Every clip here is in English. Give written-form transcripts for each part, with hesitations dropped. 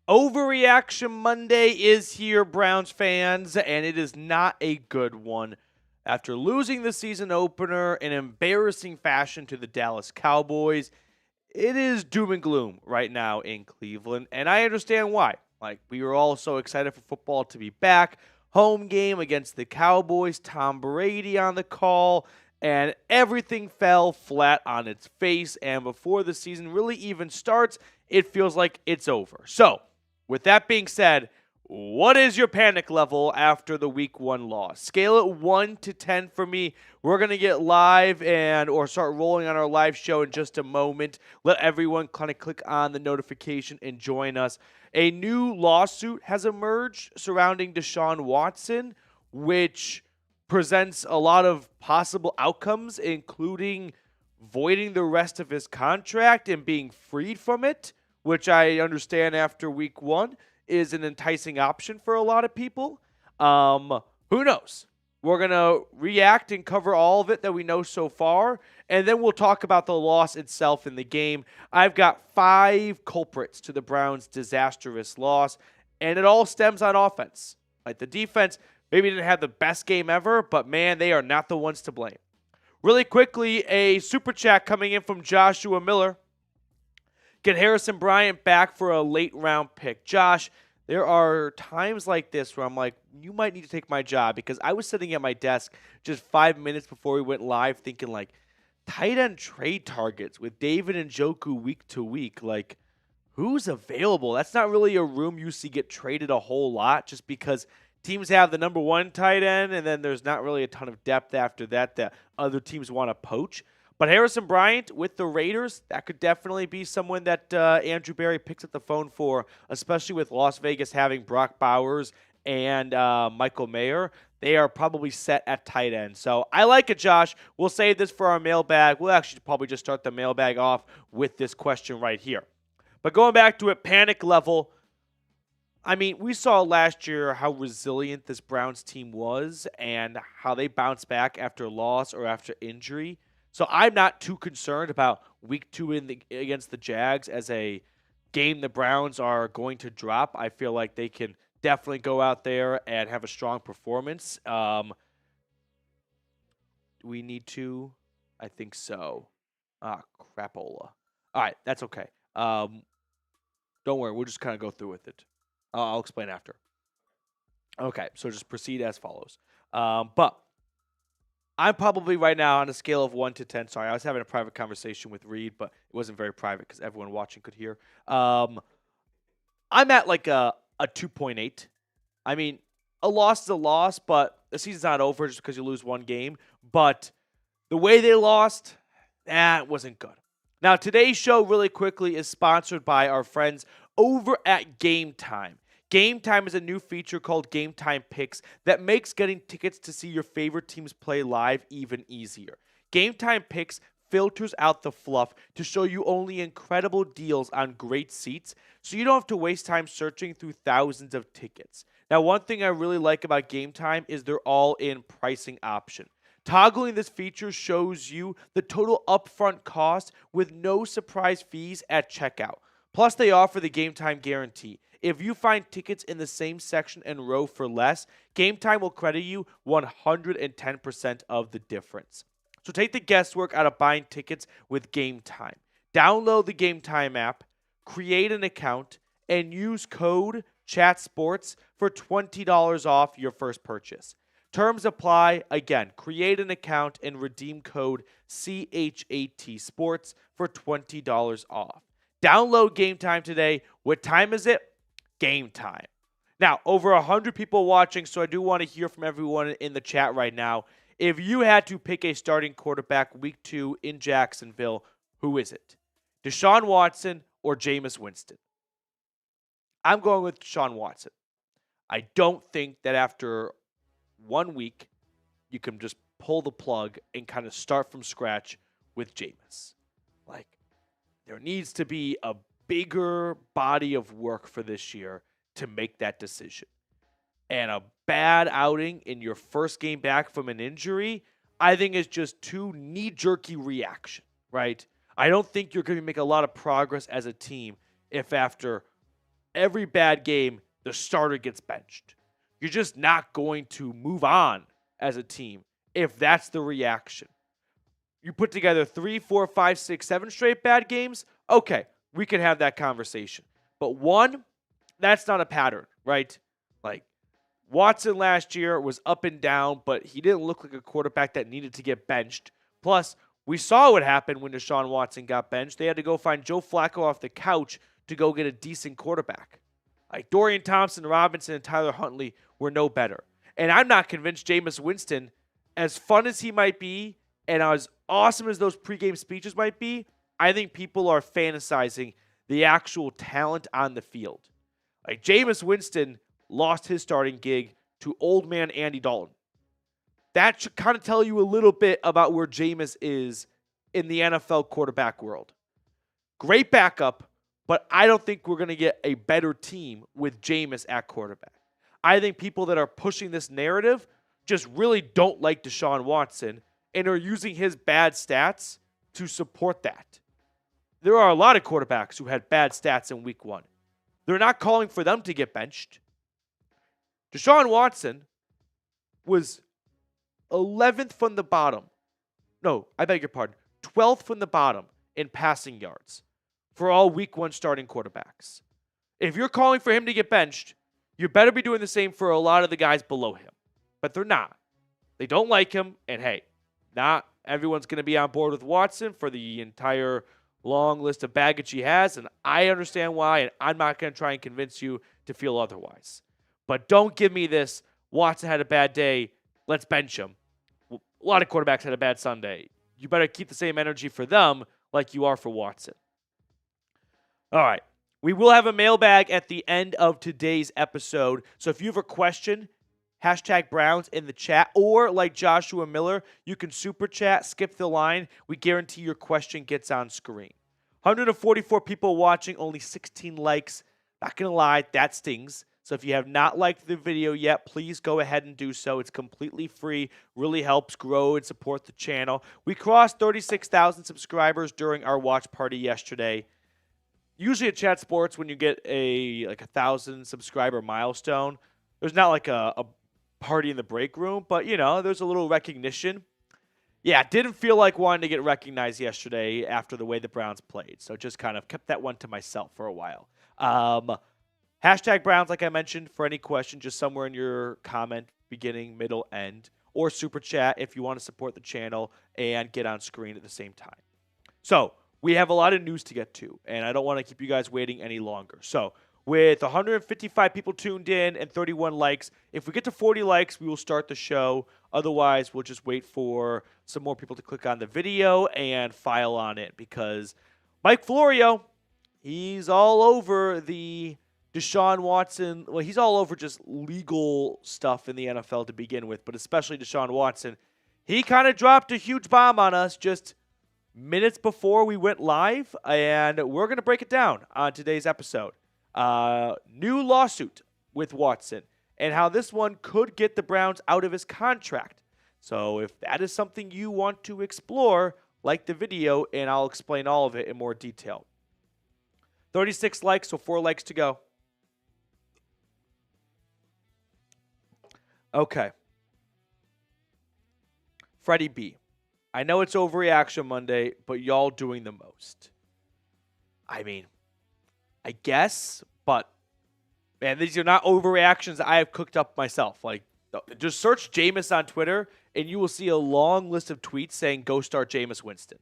Overreaction Monday is here, Browns fans, and it is not a good one. After losing the season opener in embarrassing fashion to the Dallas Cowboys, it is doom and gloom right now in Cleveland, and I understand why. Like, we were all so excited for football to be back. Home game against the Cowboys, Tom Brady on the call, and everything fell flat on its face, and before the season really even starts, it feels like it's over. So, with that being said, what is your panic level after the week 1 loss? Scale it 1 to 10 for me. We're going to get live or start rolling on our live show in just a moment. Let everyone kind of click on the notification and join us. A new lawsuit has emerged surrounding Deshaun Watson, which presents a lot of possible outcomes, including voiding the rest of his contract and being freed from it, which I understand after week 1 is an enticing option for a lot of people. Who knows? We're going to react and cover all of it that we know so far, and then we'll talk about the loss itself in the game. I've got 5 culprits to the Browns' disastrous loss, and it all stems on offense. Like, the defense maybe didn't have the best game ever, but man, they are not the ones to blame. Really quickly, a super chat coming in from Joshua Miller. Get Harrison Bryant back for a late round pick. Josh, there are times like this where I'm like, you might need to take my job, because I was sitting at my desk just 5 minutes before we went live thinking, like, tight end trade targets with David Njoku week to week. Like, who's available? That's not really a room you see get traded a whole lot, just because teams have the number 1 tight end, and then there's not really a ton of depth after that other teams want to poach. But Harrison Bryant with the Raiders, that could definitely be someone that Andrew Berry picks up the phone for, especially with Las Vegas having Brock Bowers and Michael Mayer. They are probably set at tight end. So I like it, Josh. We'll save this for our mailbag. We'll actually probably just start the mailbag off with this question right here. But going back to it, panic level, I mean, we saw last year how resilient this Browns team was and how they bounced back after loss or after injury. So I'm not too concerned about week 2 against the Jags as a game the Browns are going to drop. I feel like they can definitely go out there and have a strong performance. Do we need to? I think so. Crapola. All right, that's okay. Don't worry, we'll just kind of go through with it. I'll explain after. Okay, so just proceed as follows. But I'm probably right now on a scale of 1 to 10. Sorry, I was having a private conversation with Reed, but it wasn't very private because everyone watching could hear. I'm at like a 2.8. I mean, a loss is a loss, but the season's not over just because you lose one game. But the way they lost, it wasn't good. Now, today's show, really quickly, is sponsored by our friends over at Game Time. Game Time is a new feature called Game Time Picks that makes getting tickets to see your favorite teams play live even easier. Game Time Picks filters out the fluff to show you only incredible deals on great seats, so you don't have to waste time searching through thousands of tickets. Now, one thing I really like about Game Time is their all-in pricing option. Toggling this feature shows you the total upfront cost with no surprise fees at checkout. Plus, they offer the Game Time guarantee. If you find tickets in the same section and row for less, Game Time will credit you 110% of the difference. So take the guesswork out of buying tickets with Game Time. Download the Game Time app, create an account, and use code CHATSPORTS for $20 off your first purchase. Terms apply. Again, create an account and redeem code CHATSPORTS for $20 off. Download Game Time today. What time is it? Game time. Now, over 100 people watching, so I do want to hear from everyone in the chat right now. If you had to pick a starting quarterback week 2 in Jacksonville, who is it? Deshaun Watson or Jameis Winston? I'm going with Deshaun Watson. I don't think that after 1 week, you can just pull the plug and kind of start from scratch with Jameis. Like, there needs to be a bigger body of work for this year to make that decision. And a bad outing in your first game back from an injury, I think is just too knee-jerky reaction, right? I don't think you're going to make a lot of progress as a team if after every bad game, the starter gets benched. You're just not going to move on as a team if that's the reaction. You put together 3, 4, 5, 6, 7 straight bad games, okay, we can have that conversation. But one, that's not a pattern, right? Like, Watson last year was up and down, but he didn't look like a quarterback that needed to get benched. Plus, we saw what happened when Deshaun Watson got benched. They had to go find Joe Flacco off the couch to go get a decent quarterback. Like, Dorian Thompson-Robinson and Tyler Huntley were no better. And I'm not convinced Jameis Winston, as fun as he might be and as awesome as those pregame speeches might be, I think people are fantasizing the actual talent on the field. Like, Jameis Winston lost his starting gig to old man Andy Dalton. That should kind of tell you a little bit about where Jameis is in the NFL quarterback world. Great backup, but I don't think we're going to get a better team with Jameis at quarterback. I think people that are pushing this narrative just really don't like Deshaun Watson and are using his bad stats to support that. There are a lot of quarterbacks who had bad stats in week 1. They're not calling for them to get benched. Deshaun Watson was 11th from the bottom. No, I beg your pardon. 12th from the bottom in passing yards for all week 1 starting quarterbacks. If you're calling for him to get benched, you better be doing the same for a lot of the guys below him. But they're not. They don't like him. And hey, not everyone's going to be on board with Watson for the entire long list of baggage he has. And I understand why. And I'm not going to try and convince you to feel otherwise. But don't give me this, Watson had a bad day, let's bench him. A lot of quarterbacks had a bad Sunday. You better keep the same energy for them like you are for Watson. All right. We will have a mailbag at the end of today's episode. So if you have a question, hashtag Browns in the chat, or like Joshua Miller, you can super chat, skip the line. We guarantee your question gets on screen. 144 people watching, only 16 likes. Not going to lie, that stings. So if you have not liked the video yet, please go ahead and do so. It's completely free, really helps grow and support the channel. We crossed 36,000 subscribers during our watch party yesterday. Usually at Chat Sports, when you get a 1,000 subscriber milestone, there's not like a party in the break room, but there's a little recognition. Yeah, didn't feel like wanting to get recognized yesterday after the way the Browns played. So just kind of kept that one to myself for a while. Hashtag Browns, like I mentioned, for any question, just somewhere in your comment, beginning, middle, end, or super chat if you want to support the channel and get on screen at the same time. So we have a lot of news to get to, and I don't want to keep you guys waiting any longer. So with 155 people tuned in and 31 likes, if we get to 40 likes, we will start the show. Otherwise, we'll just wait for some more people to click on the video and file on it, because Mike Florio, he's all over the Deshaun Watson. Well, he's all over just legal stuff in the NFL to begin with, but especially Deshaun Watson. He kind of dropped a huge bomb on us just minutes before we went live, and we're going to break it down on today's episode. New lawsuit with Watson and how this one could get the Browns out of his contract. So if that is something you want to explore, like the video, and I'll explain all of it in more detail. 36 likes, so 4 likes to go. Okay. Freddie B. I know it's Overreaction Monday, but y'all doing the most. I mean, I guess, but man, these are not overreactions I have cooked up myself. Like, just search Jameis on Twitter, and you will see a long list of tweets saying, go start Jameis Winston.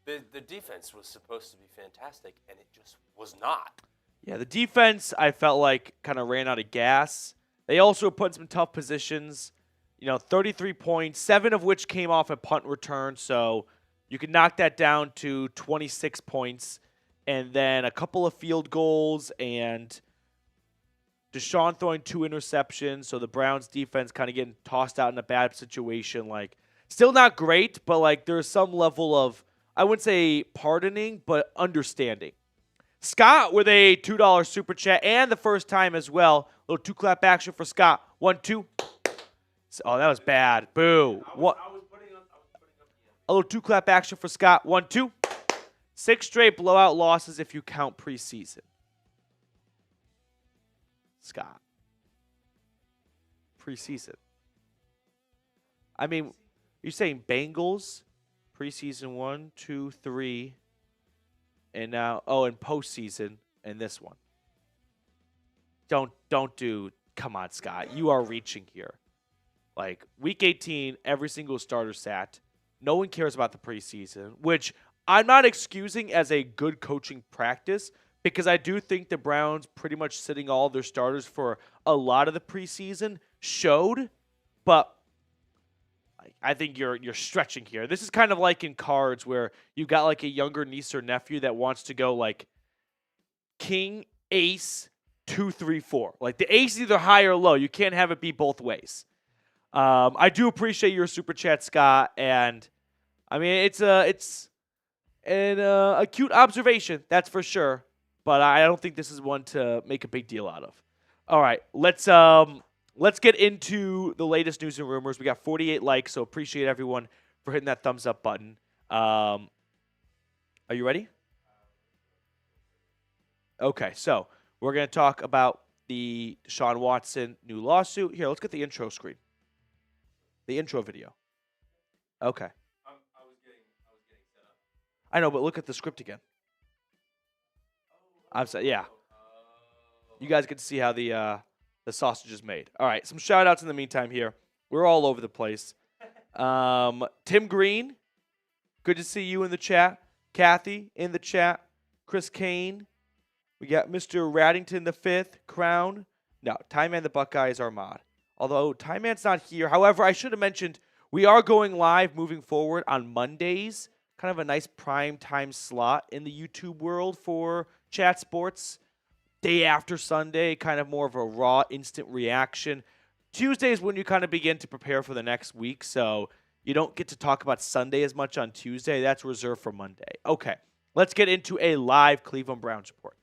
The defense was supposed to be fantastic, and it just was not. Yeah, the defense, I felt like, kind of ran out of gas. They also put in some tough positions. 33 points, 7 of which came off a punt return. So you can knock that down to 26 points. And then a couple of field goals and Deshaun throwing 2 interceptions. So the Browns defense kind of getting tossed out in a bad situation. Like, still not great, but like there's some level of, I wouldn't say pardoning, but understanding. Scott with a $2 super chat and the first time as well. A little 2-clap action for Scott. 1, 2. Oh, that was bad. Boo. A little 2-clap action for Scott. 1, 2. 6 straight blowout losses if you count preseason. Scott. Preseason. I mean, you're saying Bengals, preseason 1, 2, 3, and now and postseason, and this one. Don't do. Come on, Scott. You are reaching here. Like week 18, every single starter sat. No one cares about the preseason, which I'm not excusing as a good coaching practice because I do think the Browns pretty much sitting all their starters for a lot of the preseason showed, but I think you're stretching here. This is kind of like in cards where you got like a younger niece or nephew that wants to go like king, ace, 2, 3, 4. Like the ace is either high or low. You can't have it be both ways. I do appreciate your super chat, Scott, and I mean it's an acute observation, that's for sure. But I don't think this is one to make a big deal out of. All right, let's get into the latest news and rumors. We got 48 likes, so appreciate everyone for hitting that thumbs up button. Are you ready? Okay, so we're going to talk about the Deshaun Watson new lawsuit. Here, let's get the intro screen. The intro video. Okay. I was getting set up. I know, but look at the script again. I'm sorry, yeah. You guys get to see how the sausage is made. All right, some shout-outs in the meantime here. We're all over the place. Tim Green, good to see you in the chat. Kathy in the chat. Chris Kane. We got Mr. Raddington the Fifth. Crown. No, Time Man the Buckeye is our mod. Although Time Man's not here. However, I should have mentioned we are going live moving forward on Mondays. Kind of a nice prime time slot in the YouTube world for Chat Sports. Day after Sunday, kind of more of a raw, instant reaction. Tuesday is when you kind of begin to prepare for the next week, so you don't get to talk about Sunday as much on Tuesday. That's reserved for Monday. Okay, let's get into a live Cleveland Browns report.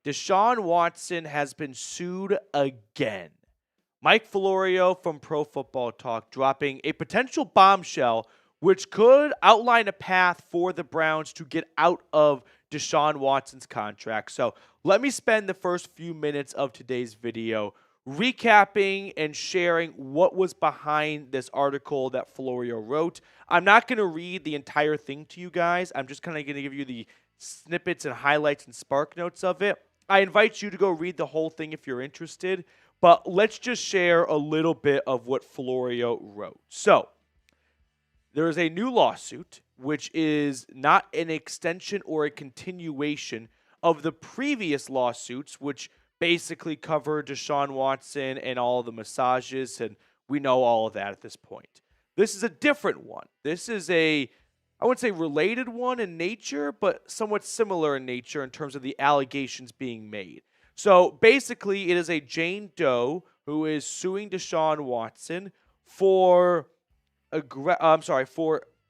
Deshaun Watson has been sued again. Mike Florio from Pro Football Talk dropping a potential bombshell which could outline a path for the Browns to get out of Deshaun Watson's contract. So let me spend the first few minutes of today's video recapping and sharing what was behind this article that Florio wrote. I'm not going to read the entire thing to you guys. I'm just kind of going to give you the snippets and highlights and spark notes of it. I invite you to go read the whole thing if you're interested. But let's just share a little bit of what Florio wrote. So, there is a new lawsuit, which is not an extension or a continuation of the previous lawsuits, which basically cover Deshaun Watson and all the massages, and we know all of that at this point. This is a different one. This is I wouldn't say related one in nature, but somewhat similar in nature in terms of the allegations being made. So basically, it is a Jane Doe who is suing Deshaun Watson for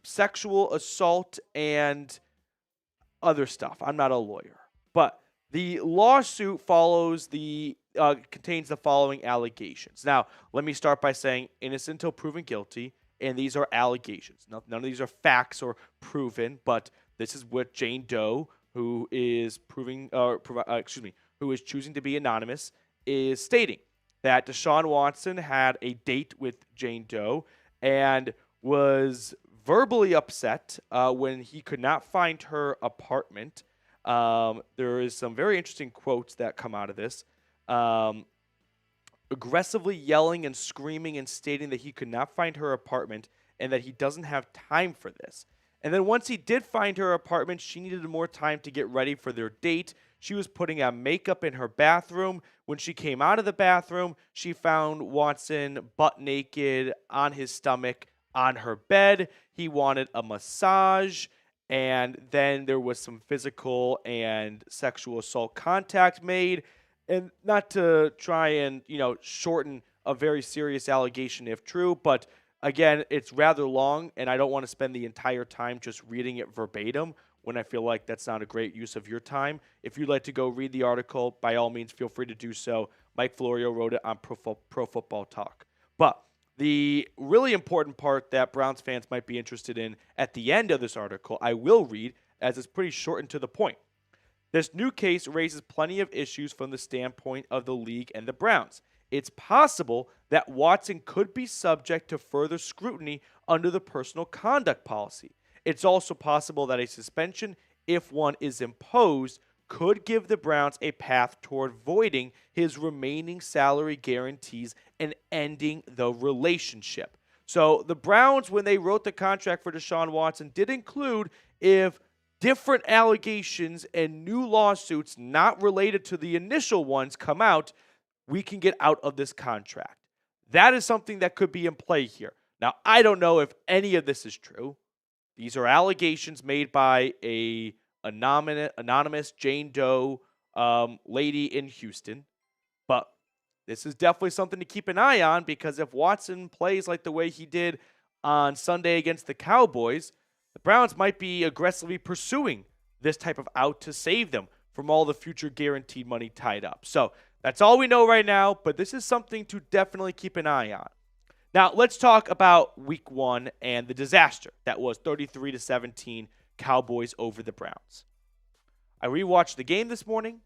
sexual assault and other stuff. I'm not a lawyer, but the lawsuit contains the following allegations. Now, let me start by saying innocent until proven guilty, and these are allegations. None of these are facts or proven, but this is what Jane Doe, who is who is choosing to be anonymous, is stating that Deshaun Watson had a date with Jane Doe and was verbally upset when he could not find her apartment. There is some very interesting quotes that come out of this. Aggressively yelling and screaming and stating that he could not find her apartment and that he doesn't have time for this. And then once he did find her apartment, she needed more time to get ready for their date. She was putting on makeup in her bathroom. When she came out of the bathroom, she found Watson butt naked on his stomach on her bed. He wanted a massage, and then there was some physical and sexual assault contact made. And not to try and, shorten a very serious allegation if true, but again, it's rather long, and I don't want to spend the entire time just reading it verbatim when I feel like that's not a great use of your time. If you'd like to go read the article, by all means, feel free to do so. Mike Florio wrote it on Pro Football Talk. But The really important part that Browns fans might be interested in at the end of this article, I will read, as it's pretty short and to the point. This new case raises plenty of issues from the standpoint of the league and the Browns. It's possible that Watson could be subject to further scrutiny under the personal conduct policy. It's also possible that a suspension, if one is imposed, could give the Browns a path toward voiding his remaining salary guarantees and ending the relationship. So the Browns, when they wrote the contract for Deshaun Watson, did include if different allegations and new lawsuits not related to the initial ones come out, we can get out of this contract. That is something that could be in play here. Now, I don't know if any of this is true. These are allegations made by a anonymous Jane Doe lady in Houston. But this is definitely something to keep an eye on, because if Watson plays like the way he did on Sunday against the Cowboys, the Browns might be aggressively pursuing this type of out to save them from all the future guaranteed money tied up. So that's all we know right now, but this is something to definitely keep an eye on. Now, let's talk about week 1 and the disaster that was 33-17 Cowboys over the Browns. I rewatched the game this morning.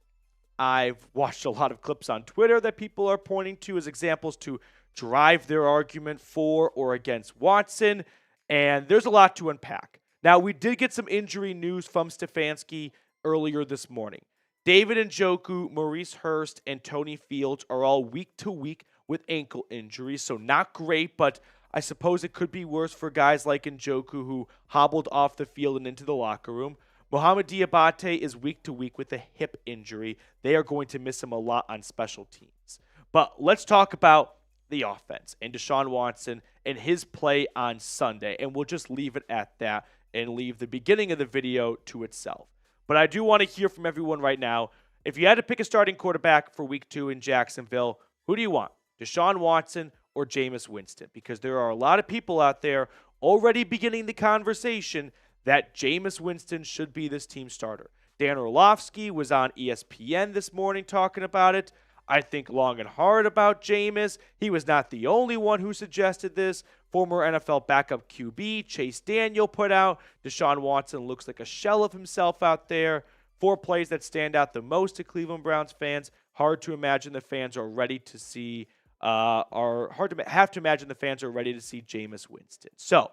I've watched a lot of clips on Twitter that people are pointing to as examples to drive their argument for or against Watson, and there's a lot to unpack. Now, we did get some injury news from Stefanski earlier this morning. David Njoku, Maurice Hurst, and Tony Fields are all week to week with ankle injuries, so not great, but I suppose it could be worse for guys like Njoku, who hobbled off the field and into the locker room. Mohamed Diabate is week to week with a hip injury. They are going to miss him a lot on special teams. But let's talk about the offense and Deshaun Watson and his play on Sunday, and we'll just leave it at that and leave the beginning of the video to itself. But I do want to hear from everyone right now. If you had to pick a starting quarterback for week 2 in Jacksonville, who do you want? Deshaun Watson or Jameis Winston? Because there are a lot of people out there already beginning the conversation that Jameis Winston should be this team starter. Dan Orlovsky was on ESPN this morning talking about it. I think long and hard about Jameis. He was not the only one who suggested this. Former NFL backup QB Chase Daniel put out, Deshaun Watson looks like a shell of himself out there. 4 plays that stand out the most to Cleveland Browns fans. Hard to imagine the fans are ready to see, have to imagine the fans are ready to see Jameis Winston. So,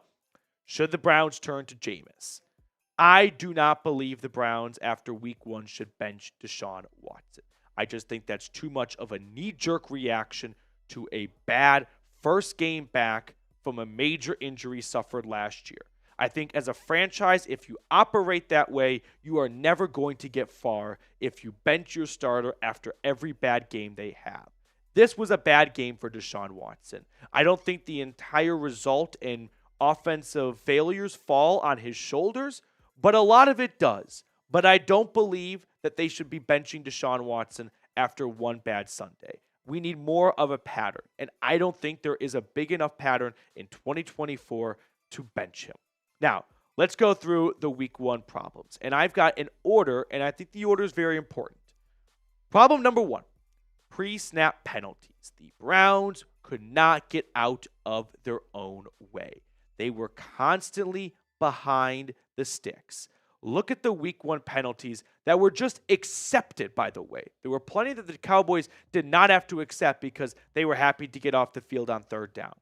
should the Browns turn to Jameis? I do not believe the Browns after week 1 should bench Deshaun Watson. I just think that's too much of a knee-jerk reaction to a bad first game back from a major injury suffered last year. I think as a franchise, if you operate that way, you are never going to get far if you bench your starter after every bad game they have. This was a bad game for Deshaun Watson. I don't think the entire result and offensive failures fall on his shoulders, but a lot of it does. But I don't believe that they should be benching Deshaun Watson after one bad Sunday. We need more of a pattern, and I don't think there is a big enough pattern in 2024 to bench him. Now, let's go through the week 1 problems, and I've got an order, and I think the order is very important. Problem number 1, pre-snap penalties. The Browns could not get out of their own way. They were constantly behind the sticks. Look at the week 1 penalties that were just accepted, by the way. There were plenty that the Cowboys did not have to accept because they were happy to get off the field on 3rd down.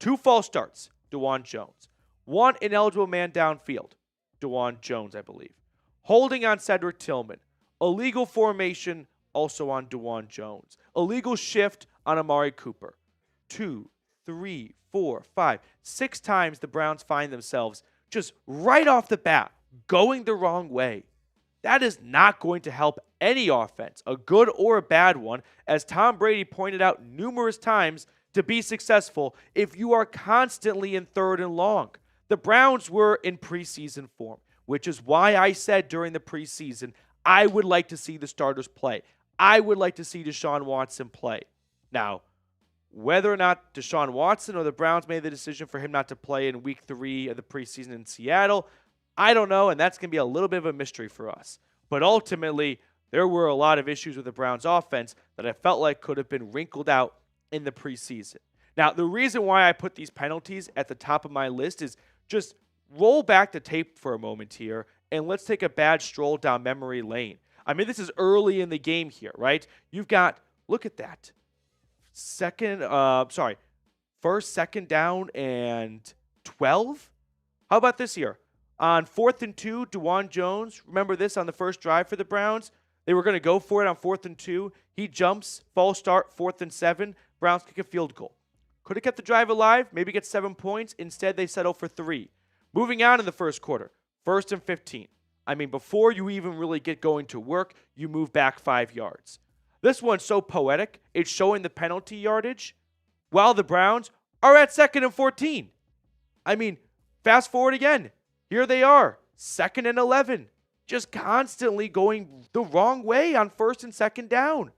2 false starts, DeJuan Jones. 1 ineligible man downfield, DeJuan Jones, I believe. Holding on Cedric Tillman. Illegal formation, also on DeJuan Jones. Illegal shift on Amari Cooper. 2, 3, 4, 5, 6 times the Browns find themselves just right off the bat going the wrong way. That is not going to help any offense, a good or a bad one, as Tom Brady pointed out numerous times, to be successful if you are constantly in 3rd and long. The Browns were in preseason form, which is why I said during the preseason, I would like to see the starters play. I would like to see Deshaun Watson play. Now, whether or not Deshaun Watson or the Browns made the decision for him not to play in week 3 of the preseason in Seattle, I don't know, and that's going to be a little bit of a mystery for us. But ultimately, there were a lot of issues with the Browns offense that I felt like could have been wrinkled out in the preseason. Now, the reason why I put these penalties at the top of my list is just roll back the tape for a moment here and let's take a bad stroll down memory lane. I mean, this is early in the game here, right? You've got, look at that. First, second down and 12? How about this here? On 4th and 2, DeJuan Jones, remember this on the first drive for the Browns? They were going to go for it on 4th and 2. He jumps, false start, 4th and 7. Browns kick a field goal. Could have kept the drive alive, maybe get 7 points. Instead, they settle for 3. Moving on in the first quarter, 1st and 15. I mean, before you even really get going to work, you move back 5 yards. This one's so poetic, it's showing the penalty yardage while the Browns are at 2nd and 14. I mean, fast forward again. Here they are, 2nd and 11. Just constantly going the wrong way on 1st and 2nd down.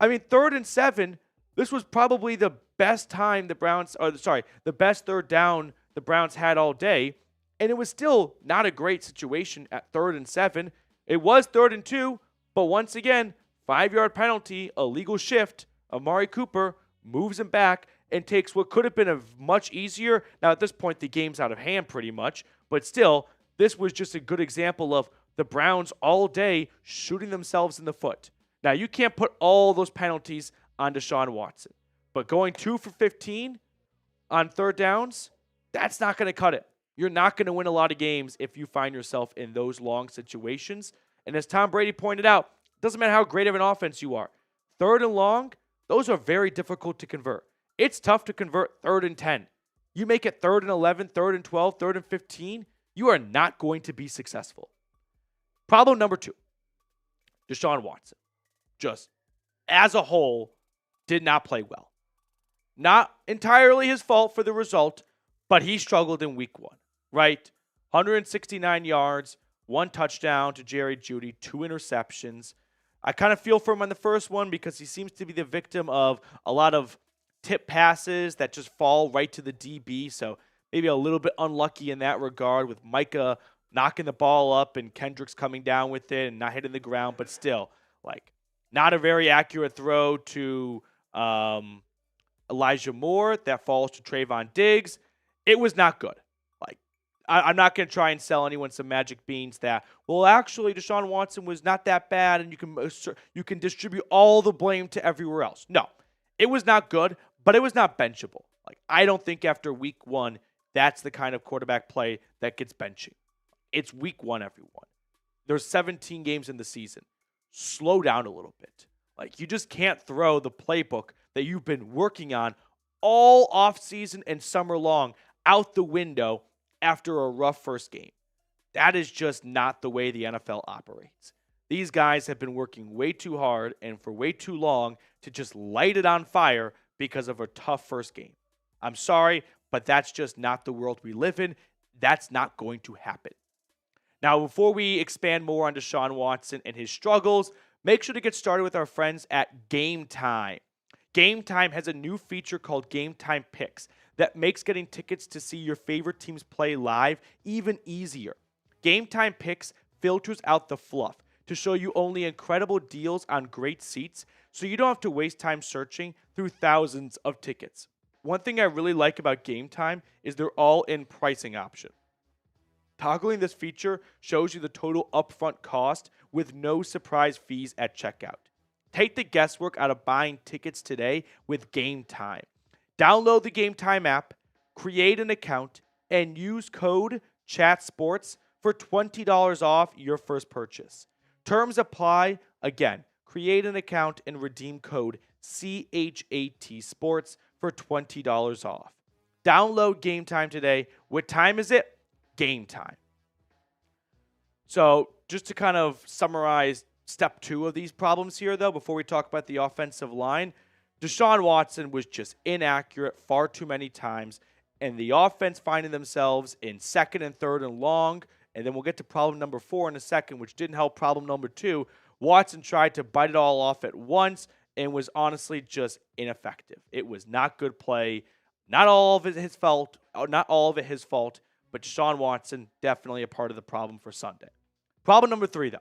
I mean, 3rd and 7, this was probably the best time the best 3rd down the Browns had all day. And it was still not a great situation at 3rd and 7. It was 3rd and 2, but once again, 5-yard penalty, illegal shift. Amari Cooper moves him back and takes what could have been a much easier. Now, at this point, the game's out of hand pretty much. But still, this was just a good example of the Browns all day shooting themselves in the foot. Now, you can't put all those penalties on Deshaun Watson. But going 2 for 15 on 3rd downs, that's not going to cut it. You're not going to win a lot of games if you find yourself in those long situations. And as Tom Brady pointed out, it doesn't matter how great of an offense you are. 3rd and long, those are very difficult to convert. It's tough to convert 3rd and 10. You make it 3rd and 11, 3rd and 12, 3rd and 15, you are not going to be successful. Problem number 2, Deshaun Watson. Just as a whole, did not play well. Not entirely his fault for the result, but he struggled in week 1, right? 169 yards, 1 touchdown to Jerry Jeudy, 2 interceptions. I kind of feel for him on the first one because he seems to be the victim of a lot of tip passes that just fall right to the DB. So maybe a little bit unlucky in that regard with Micah knocking the ball up and Kendricks coming down with it and not hitting the ground. But still, like, not a very accurate throw to Elijah Moore that falls to Trayvon Diggs. It was not good. Like, I'm not going to try and sell anyone some magic beans that, well, actually, Deshaun Watson was not that bad and you can distribute all the blame to everywhere else. No, it was not good, but it was not benchable. Like, I don't think after week 1, that's the kind of quarterback play that gets benching. It's week 1, everyone. There's 17 games in the season. Slow down a little bit. Like, you just can't throw the playbook that you've been working on all offseason and summer long out the window after a rough first game. That is just not the way the NFL operates. These guys have been working way too hard and for way too long to just light it on fire because of a tough first game. I'm sorry, but that's just not the world we live in. That's not going to happen. Now, before we expand more on Deshaun Watson and his struggles, make sure to get started with our friends at Game Time. Game Time has a new feature called Game Time Picks that makes getting tickets to see your favorite teams play live even easier. Game Time Picks filters out the fluff to show you only incredible deals on great seats, so you don't have to waste time searching through thousands of tickets. One thing I really like about Game Time is their all-in pricing option. Toggling this feature shows you the total upfront cost with no surprise fees at checkout. Take the guesswork out of buying tickets today with Game Time. Download the Game Time app, create an account, and use code CHATSPORTS for $20 off your first purchase. Terms apply. Again, create an account and redeem code CHAT Sports for $20 off. Download Game Time today. What time is it? Game time. So just to kind of summarize step 2 of these problems here, though, before we talk about the offensive line, Deshaun Watson was just inaccurate far too many times, and the offense finding themselves in 2nd and 3rd and long, and then we'll get to problem number 4 in a second, which didn't help problem number 2. Watson tried to bite it all off at once and was honestly just ineffective. It was not good play. Not all of it his fault. But Deshaun Watson, definitely a part of the problem for Sunday. Problem number 3, though,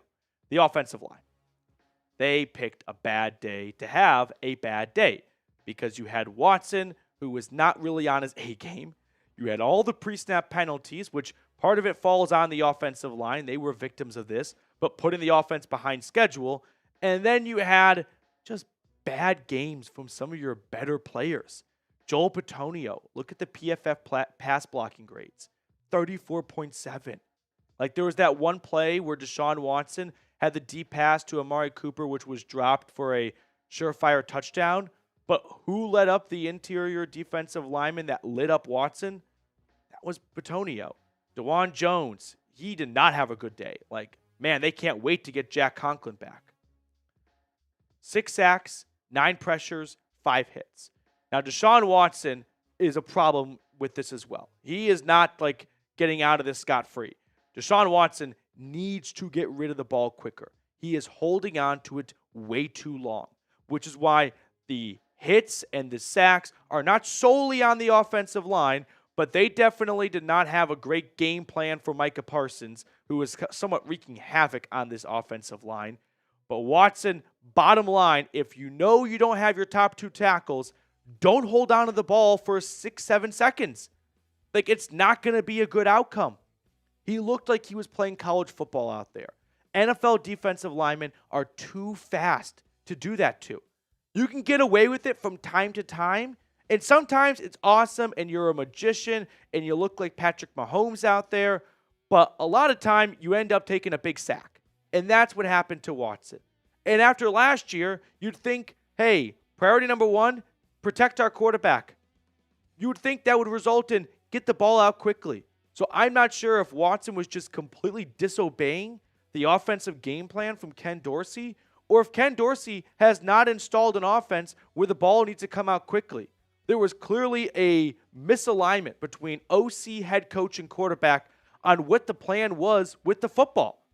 the offensive line. They picked a bad day to have a bad day because you had Watson, who was not really on his A game. You had all the pre-snap penalties, which part of it falls on the offensive line. They were victims of this, but putting the offense behind schedule. And then you had just bad games from some of your better players. Joel Bitonio, look at the PFF pass blocking grades, 34.7. Like there was that one play where Deshaun Watson had the deep pass to Amari Cooper, which was dropped for a surefire touchdown. But who led up the interior defensive lineman that lit up Watson? That was Bitonio. DeJuan Jones, he did not have a good day. Like, man, they can't wait to get Jack Conklin back. 6 sacks, 9 pressures, 5 hits. Now, Deshaun Watson is a problem with this as well. He is not like getting out of this scot-free. Deshaun Watson needs to get rid of the ball quicker. He is holding on to it way too long, which is why the hits and the sacks are not solely on the offensive line, but they definitely did not have a great game plan for Micah Parsons, who is somewhat wreaking havoc on this offensive line. But Watson, bottom line, if you know you don't have your top 2 tackles, don't hold on to the ball for 6-7 seconds. Like, it's not going to be a good outcome. He looked like he was playing college football out there. NFL defensive linemen are too fast to do that to. You can get away with it from time to time, and sometimes it's awesome and you're a magician and you look like Patrick Mahomes out there, but a lot of time you end up taking a big sack, and that's what happened to Watson. And after last year, you'd think, hey, priority number 1, protect our quarterback. You would think that would result in get the ball out quickly. So I'm not sure if Watson was just completely disobeying the offensive game plan from Ken Dorsey, or if Ken Dorsey has not installed an offense where the ball needs to come out quickly. There was clearly a misalignment between OC, head coach, and quarterback on what the plan was with the football.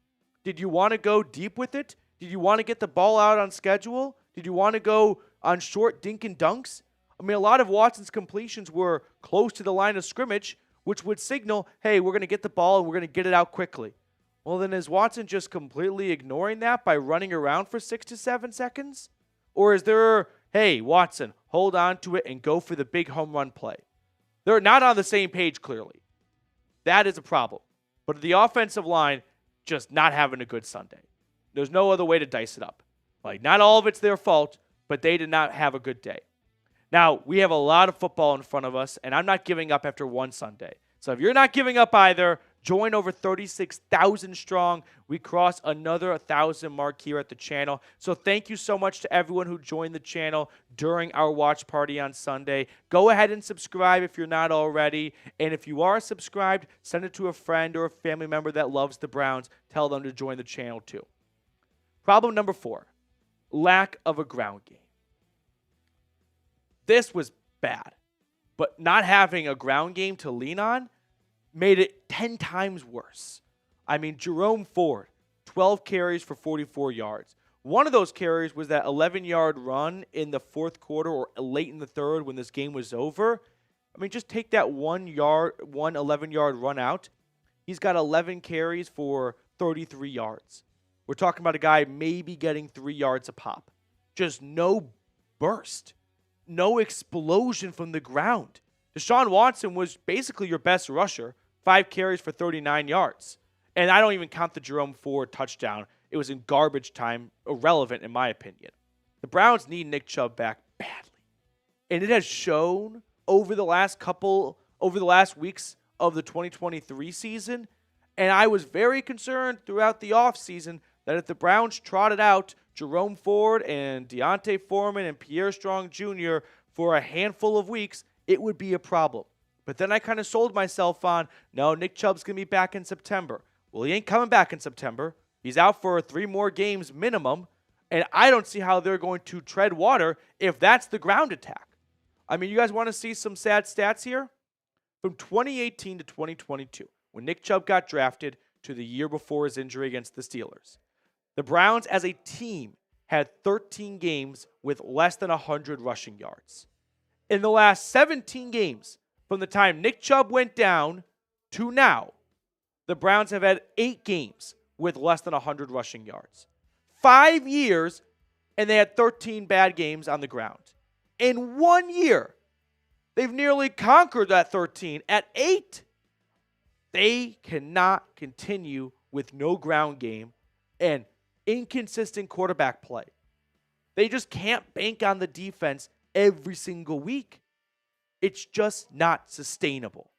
Did you want to go deep with it? Did you want to get the ball out on schedule? Did you want to go on short dink and dunks? I mean, a lot of Watson's completions were close to the line of scrimmage, which would signal, hey, we're going to get the ball and we're going to get it out quickly. Well, then is Watson just completely ignoring that by running around for 6 to 7 seconds? Or is there, hey, Watson, hold on to it and go for the big home run play? They're not on the same page, clearly. That is a problem. But the offensive line just not having a good Sunday. There's no other way to dice it up. Like, not all of it's their fault, but they did not have a good day. Now, we have a lot of football in front of us, and I'm not giving up after one Sunday. So if you're not giving up either, join over 36,000 strong. We cross another 1,000 mark here at the channel. So thank you so much to everyone who joined the channel during our watch party on Sunday. Go ahead and subscribe if you're not already. And if you are subscribed, send it to a friend or a family member that loves the Browns. Tell them to join the channel too. Problem number 4, lack of a ground game. This was bad, but not having a ground game to lean on made it 10 times worse. I mean, Jerome Ford, 12 carries for 44 yards. One of those carries was that 11-yard run in the fourth quarter or late in the third when this game was over. I mean, just take that 1 11-yard run out. He's got 11 carries for 33 yards. We're talking about a guy maybe getting 3 yards a pop. Just no burst. No explosion from the ground. Deshaun Watson was basically your best rusher, 5 carries for 39 yards. And I don't even count the Jerome Ford touchdown. It was in garbage time, irrelevant in my opinion. The Browns need Nick Chubb back badly. And it has shown over the last weeks of the 2023 season. And I was very concerned throughout the offseason that if the Browns trotted out Jerome Ford and Deontay Foreman and Pierre Strong Jr. for a handful of weeks, it would be a problem. But then I kind of sold myself on, no, Nick Chubb's going to be back in September. Well, he ain't coming back in September. He's out for 3 more games minimum, and I don't see how they're going to tread water if that's the ground attack. I mean, you guys want to see some sad stats here? From 2018 to 2022, when Nick Chubb got drafted to the year before his injury against the Steelers, the Browns as a team had 13 games with less than 100 rushing yards. In the last 17 games, from the time Nick Chubb went down to now, the Browns have had 8 games with less than 100 rushing yards. 5 years, and they had 13 bad games on the ground. In 1 year, They've nearly conquered that 13. At 8, they cannot continue with no ground game and inconsistent quarterback play. They just can't bank on the defense every single week. It's just not sustainable.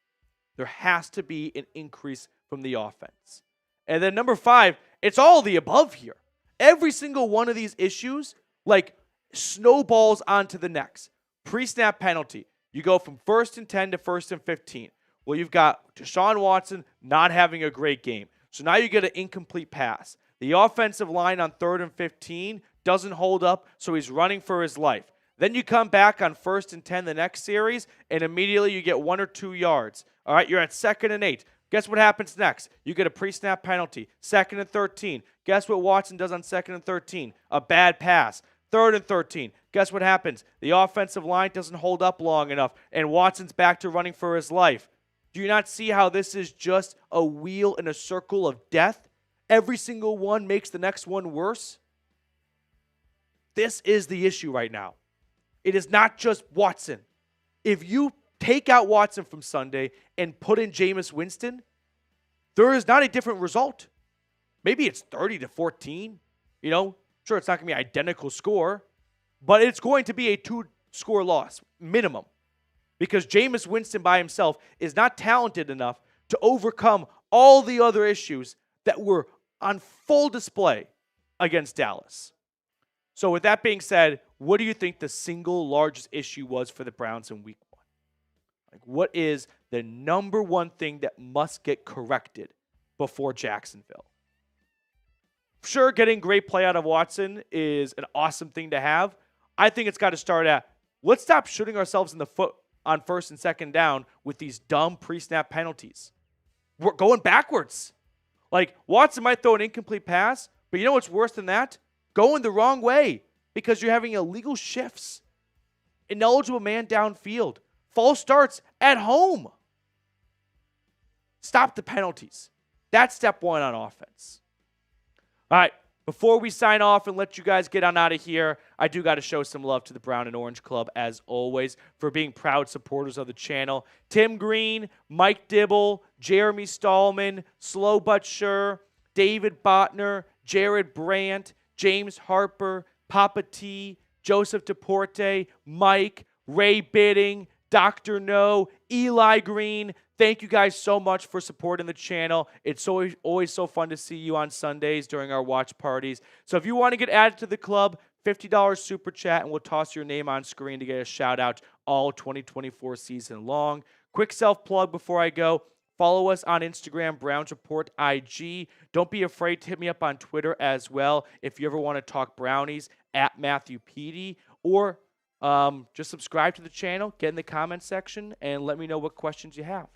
There has to be an increase from the offense. And then number 5, it's all the above here. Every single one of these issues, like, snowballs onto the next. Pre-snap penalty. You go from 1st and 10 to 1st and 15. Well, you've got Deshaun Watson not having a great game. So now you get an incomplete pass. The offensive line on 3rd and 15 doesn't hold up, so he's running for his life. Then you come back on 1st and 10 the next series, and immediately you get 1 or 2 yards. All right, you're at 2nd and 8. Guess what happens next? You get a pre-snap penalty. 2nd and 13. Guess what Watson does on 2nd and 13? A bad pass. 3rd and 13. Guess what happens? The offensive line doesn't hold up long enough, and Watson's back to running for his life. Do you not see how this is just a wheel in a circle of death? Every single one makes the next one worse. This is the issue right now. It is not just Watson. If you take out Watson from Sunday and put in Jameis Winston, there is not a different result. Maybe it's 30-14. You know, sure, it's not going to be an identical score, but it's going to be a 2-score loss, minimum. Because Jameis Winston by himself is not talented enough to overcome all the other issues that were on full display against Dallas. So with that being said, what do you think the single largest issue was for the Browns in week 1? Like, what is the number one thing that must get corrected before Jacksonville? Sure, getting great play out of Watson is an awesome thing to have. I think it's got to start at, let's stop shooting ourselves in the foot on 1st and 2nd down with these dumb pre-snap penalties. We're going backwards. Like, Watson might throw an incomplete pass, but you know what's worse than that? Going the wrong way because you're having illegal shifts. Ineligible man downfield. False starts at home. Stop the penalties. That's step 1 on offense. All right, before we sign off and let you guys get on out of here, I do got to show some love to the Brown and Orange Club, as always, for being proud supporters of the channel. Tim Green, Mike Dibble, Jeremy Stallman, Slow But Sure, David Botner, Jared Brandt, James Harper, Papa T, Joseph DePorte, Mike, Ray Bidding, Dr. No, Eli Green. Thank you guys so much for supporting the channel. It's always so fun to see you on Sundays during our watch parties. So if you want to get added to the club, $50 super chat, and we'll toss your name on screen to get a shout out all 2024 season long. Quick self-plug before I go. Follow us on Instagram, Browns Report IG. Don't be afraid to hit me up on Twitter as well if you ever want to talk Brownies, at Matthew Petey, or just subscribe to the channel, get in the comments section, and let me know what questions you have.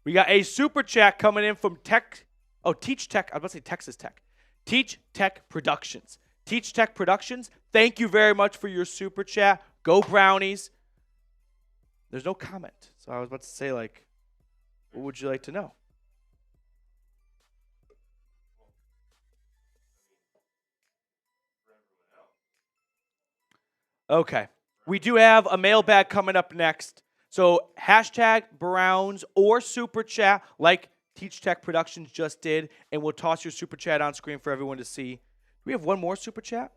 We got a super chat coming in from Teach Tech. I was about to say Texas Tech. Teach Tech Productions. Teach Tech Productions, thank you very much for your super chat. Go Brownies. There's no comment. So I was about to say, like, what would you like to know? Okay. We do have a mailbag coming up next. So hashtag Browns or super chat like Teach Tech Productions just did, and we'll toss your super chat on screen for everyone to see. Do we have one more super chat?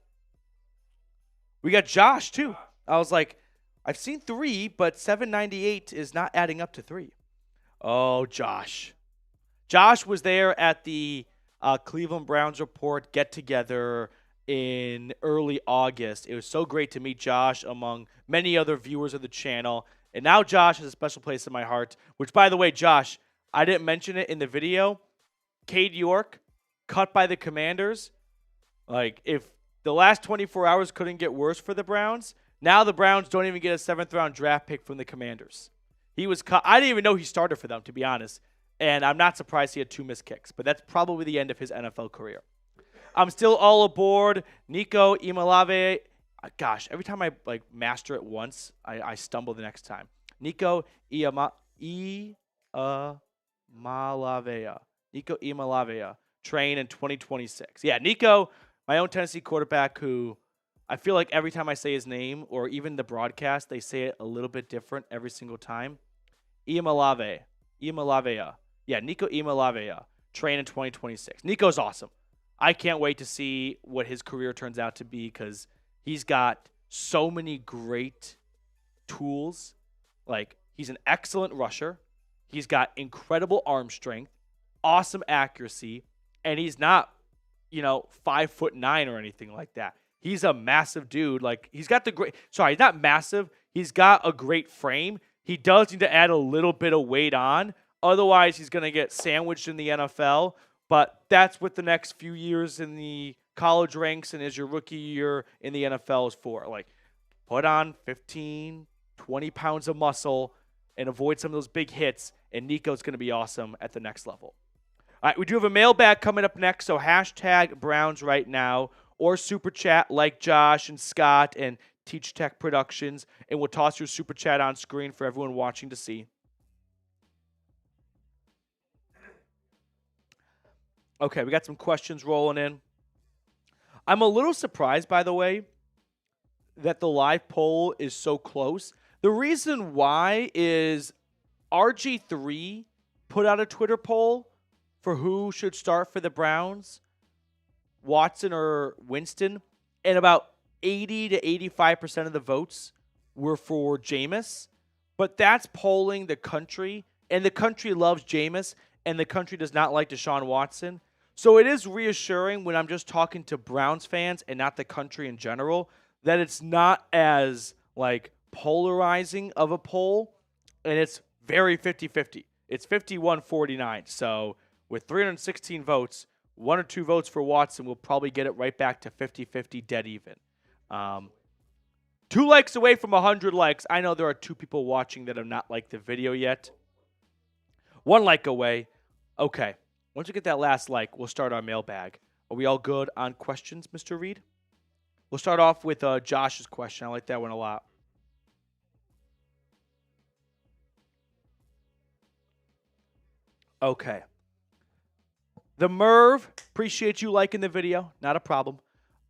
We got Josh, too. I was like, I've seen 3, but 798 is not adding up to 3. Oh, Josh. Josh was there at the Cleveland Browns Report get-together in early August. It was so great to meet Josh among many other viewers of the channel. And now Josh has a special place in my heart, which, by the way, Josh, I didn't mention it in the video. Cade York, cut by the Commanders. Like, if the last 24 hours couldn't get worse for the Browns, now the Browns don't even get a 7th-round draft pick from the Commanders. He was cut. I didn't even know he started for them, to be honest. And I'm not surprised he had 2 missed kicks. But that's probably the end of his NFL career. I'm still all aboard. Nico Imalave. Gosh, every time I master it once, I stumble the next time. Nico Imalavea. Nico Imalavea. Train in 2026. Yeah, Nico, my own Tennessee quarterback who I feel like every time I say his name, or even the broadcast, they say it a little bit different every single time. Imalavea. Yeah, Nico Imalavea, train in 2026. Nico's awesome. I can't wait to see what his career turns out to be because he's got so many great tools. Like, he's an excellent rusher. He's got incredible arm strength, awesome accuracy, and he's not, 5'9" or anything like that. He's a massive dude. Like, he's not massive. He's got a great frame. He does need to add a little bit of weight on. Otherwise, he's going to get sandwiched in the NFL. But that's what the next few years in the college ranks and as your rookie year in the NFL is for. Like, put on 15, 20 pounds of muscle and avoid some of those big hits, and Nico's going to be awesome at the next level. All right, we do have a mailbag coming up next, so hashtag Browns right now or super chat like Josh and Scott and Teach Tech Productions, and we'll toss your super chat on screen for everyone watching to see. Okay, we got some questions rolling in. I'm a little surprised, by the way, that the live poll is so close. The reason why is RG3 put out a Twitter poll for who should start for the Browns, Watson or Winston, and about 80 to 85% of the votes were for Jameis. But that's polling the country, and the country loves Jameis, and the country does not like Deshaun Watson. So it is reassuring when I'm just talking to Browns fans and not the country in general that it's not as, polarizing of a poll, and it's very 50-50. It's 51-49. So with 316 votes, 1 or 2 votes for Watson will probably get it right back to 50-50, dead even. 2 likes away from 100 likes. I know there are 2 people watching that have not liked the video yet. 1 like away. Okay. Once we get that last like, we'll start our mailbag. Are we all good on questions, Mr. Reed? We'll start off with Josh's question. I like that one a lot. Okay. The Merv, appreciate you liking the video. Not a problem.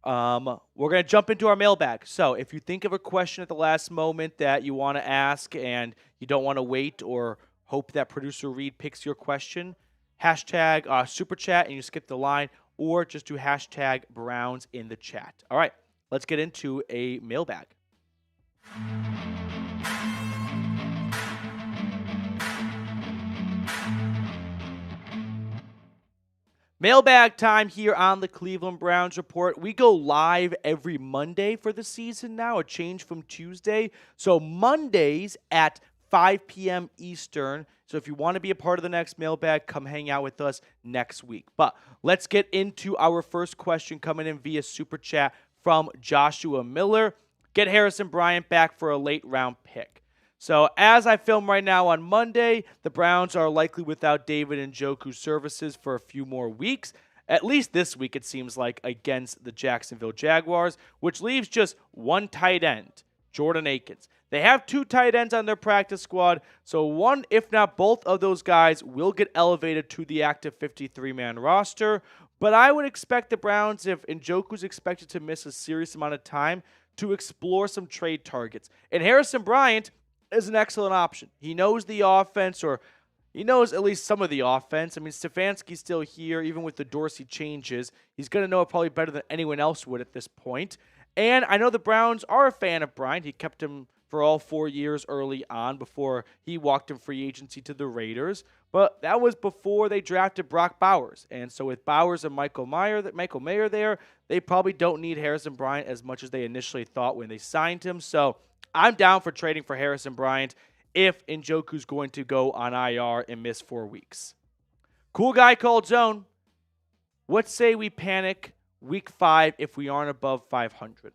We're going to jump into our mailbag. So if you think of a question at the last moment that you want to ask and you don't want to wait or hope that producer Reed picks your question, hashtag super chat and you skip the line, or just do hashtag Browns in the chat. All right, let's get into a mailbag. Mailbag time here on the Cleveland Browns Report. We go live every Monday for the season now, a change from Tuesday. So Mondays at 5 p.m. Eastern. So if you want to be a part of the next mailbag, come hang out with us next week. But let's get into our first question coming in via Super Chat from Joshua Miller. Get Harrison Bryant back for a late round pick. So as I film right now on Monday, the Browns are likely without David Njoku's services for a few more weeks. At least this week, it seems like, against the Jacksonville Jaguars, which leaves just one tight end, Jordan Akins. They have 2 tight ends on their practice squad, so one, if not both of those guys, will get elevated to the active 53-man roster. But I would expect the Browns, if Njoku's expected to miss a serious amount of time, to explore some trade targets. And Harrison Bryant is an excellent option. He knows the offense, or he knows at least some of the offense. I mean, Stefanski's still here, even with the Dorsey changes. He's going to know it probably better than anyone else would at this point. And I know the Browns are a fan of Bryant. He kept him for all 4 years early on before he walked in free agency to the Raiders. But that was before they drafted Brock Bowers. And so with Bowers and Michael Mayer there, they probably don't need Harrison Bryant as much as they initially thought when they signed him. So I'm down for trading for Harrison Bryant if Njoku's going to go on IR and miss 4 weeks. Cool guy called Zone. What say we panic week 5 if we aren't above 500?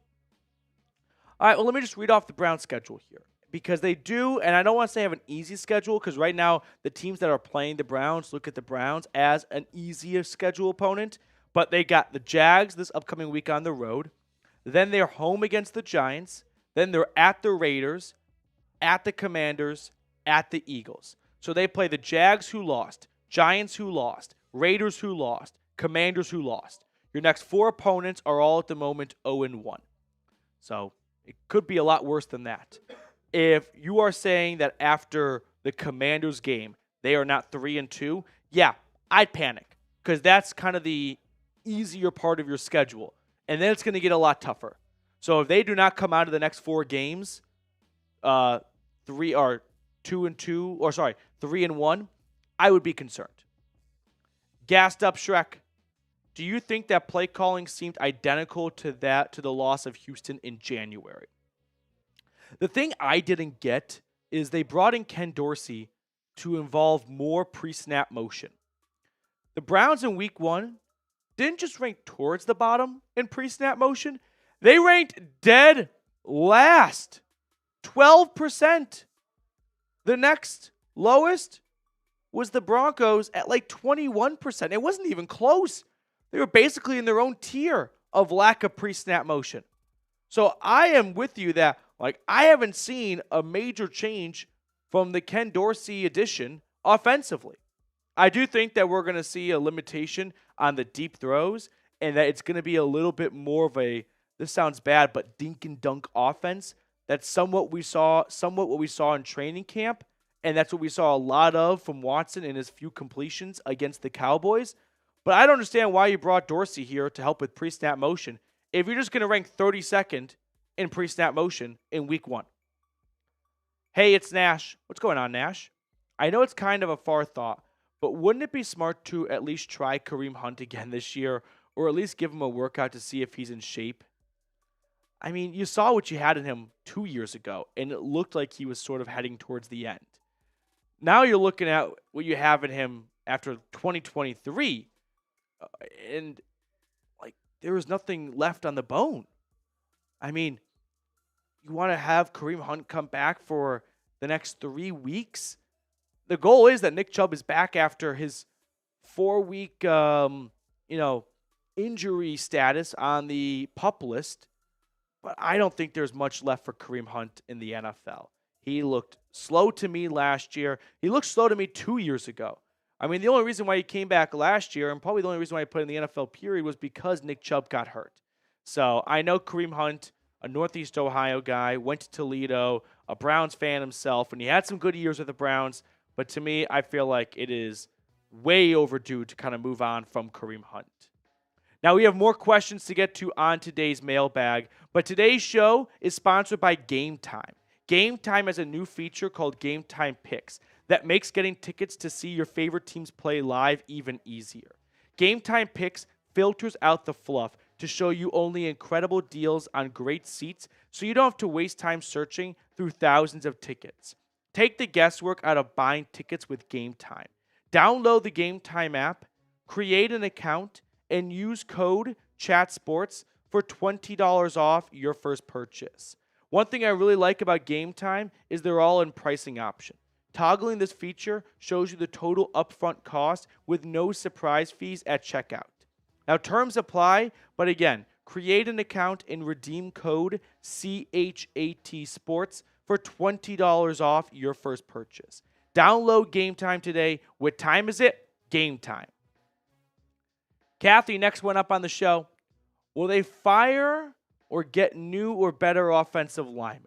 All right, well, let me just read off the Browns schedule here. Because they do, and I don't want to say have an easy schedule, because right now the teams that are playing the Browns look at the Browns as an easier schedule opponent. But they got the Jags this upcoming week on the road. Then they're home against the Giants. Then they're at the Raiders, at the Commanders, at the Eagles. So they play the Jags who lost, Giants who lost, Raiders who lost, Commanders who lost. Your next 4 opponents are all at the moment 0-1. So it could be a lot worse than that. If you are saying that after the Commanders game, they are not 3-2, yeah, I'd panic because that's kind of the easier part of your schedule. And then it's going to get a lot tougher. So if they do not come out of the next 4 games, 3-1, I would be concerned. Gassed up Shrek. Do you think that play calling seemed identical to the loss of Houston in January? The thing I didn't get is they brought in Ken Dorsey to involve more pre-snap motion. The Browns in week 1 didn't just rank towards the bottom in pre-snap motion. They ranked dead last. 12%. The next lowest was the Broncos at like 21%. It wasn't even close. They were basically in their own tier of lack of pre-snap motion. So I am with you that I haven't seen a major change from the Ken Dorsey addition offensively. I do think that we're going to see a limitation on the deep throws and that it's going to be a little bit more of a, this sounds bad, but dink and dunk offense. That's somewhat what we saw in training camp, and that's what we saw a lot of from Watson in his few completions against the Cowboys. But I don't understand why you brought Dorsey here to help with pre-snap motion if you're just going to rank 32nd in pre-snap motion in week 1. Hey, it's Nash. What's going on, Nash? I know it's kind of a far thought, but wouldn't it be smart to at least try Kareem Hunt again this year, or at least give him a workout to see if he's in shape? I mean, you saw what you had in him 2 years ago, and it looked like he was sort of heading towards the end. Now you're looking at what you have in him after 2023, and there was nothing left on the bone. I mean, you want to have Kareem Hunt come back for the next 3 weeks? The goal is that Nick Chubb is back after his 4-week, injury status on the PUP list. But I don't think there's much left for Kareem Hunt in the NFL. He looked slow to me last year. He looked slow to me 2 years ago. I mean, the only reason why he came back last year, and probably the only reason why he put in the NFL period, was because Nick Chubb got hurt. So I know Kareem Hunt, a Northeast Ohio guy, went to Toledo, a Browns fan himself, and he had some good years with the Browns. But to me, I feel like it is way overdue to kind of move on from Kareem Hunt. Now, we have more questions to get to on today's mailbag, but today's show is sponsored by Game Time. Game Time has a new feature called Game Time Picks that makes getting tickets to see your favorite teams play live even easier. Game Time Picks filters out the fluff to show you only incredible deals on great seats, so you don't have to waste time searching through thousands of tickets. Take the guesswork out of buying tickets with Game Time. Download the Game Time app, create an account, and use code CHATSPORTS for $20 off your first purchase. One thing I really like about Game Time is they're all in pricing option. Toggling this feature shows you the total upfront cost with no surprise fees at checkout. Now, terms apply, but again, create an account and redeem code CHATSPORTS for $20 off your first purchase. Download Game Time today. What time is it? Game time. Kathy, next one up on the show. Will they fire or get new or better offensive linemen?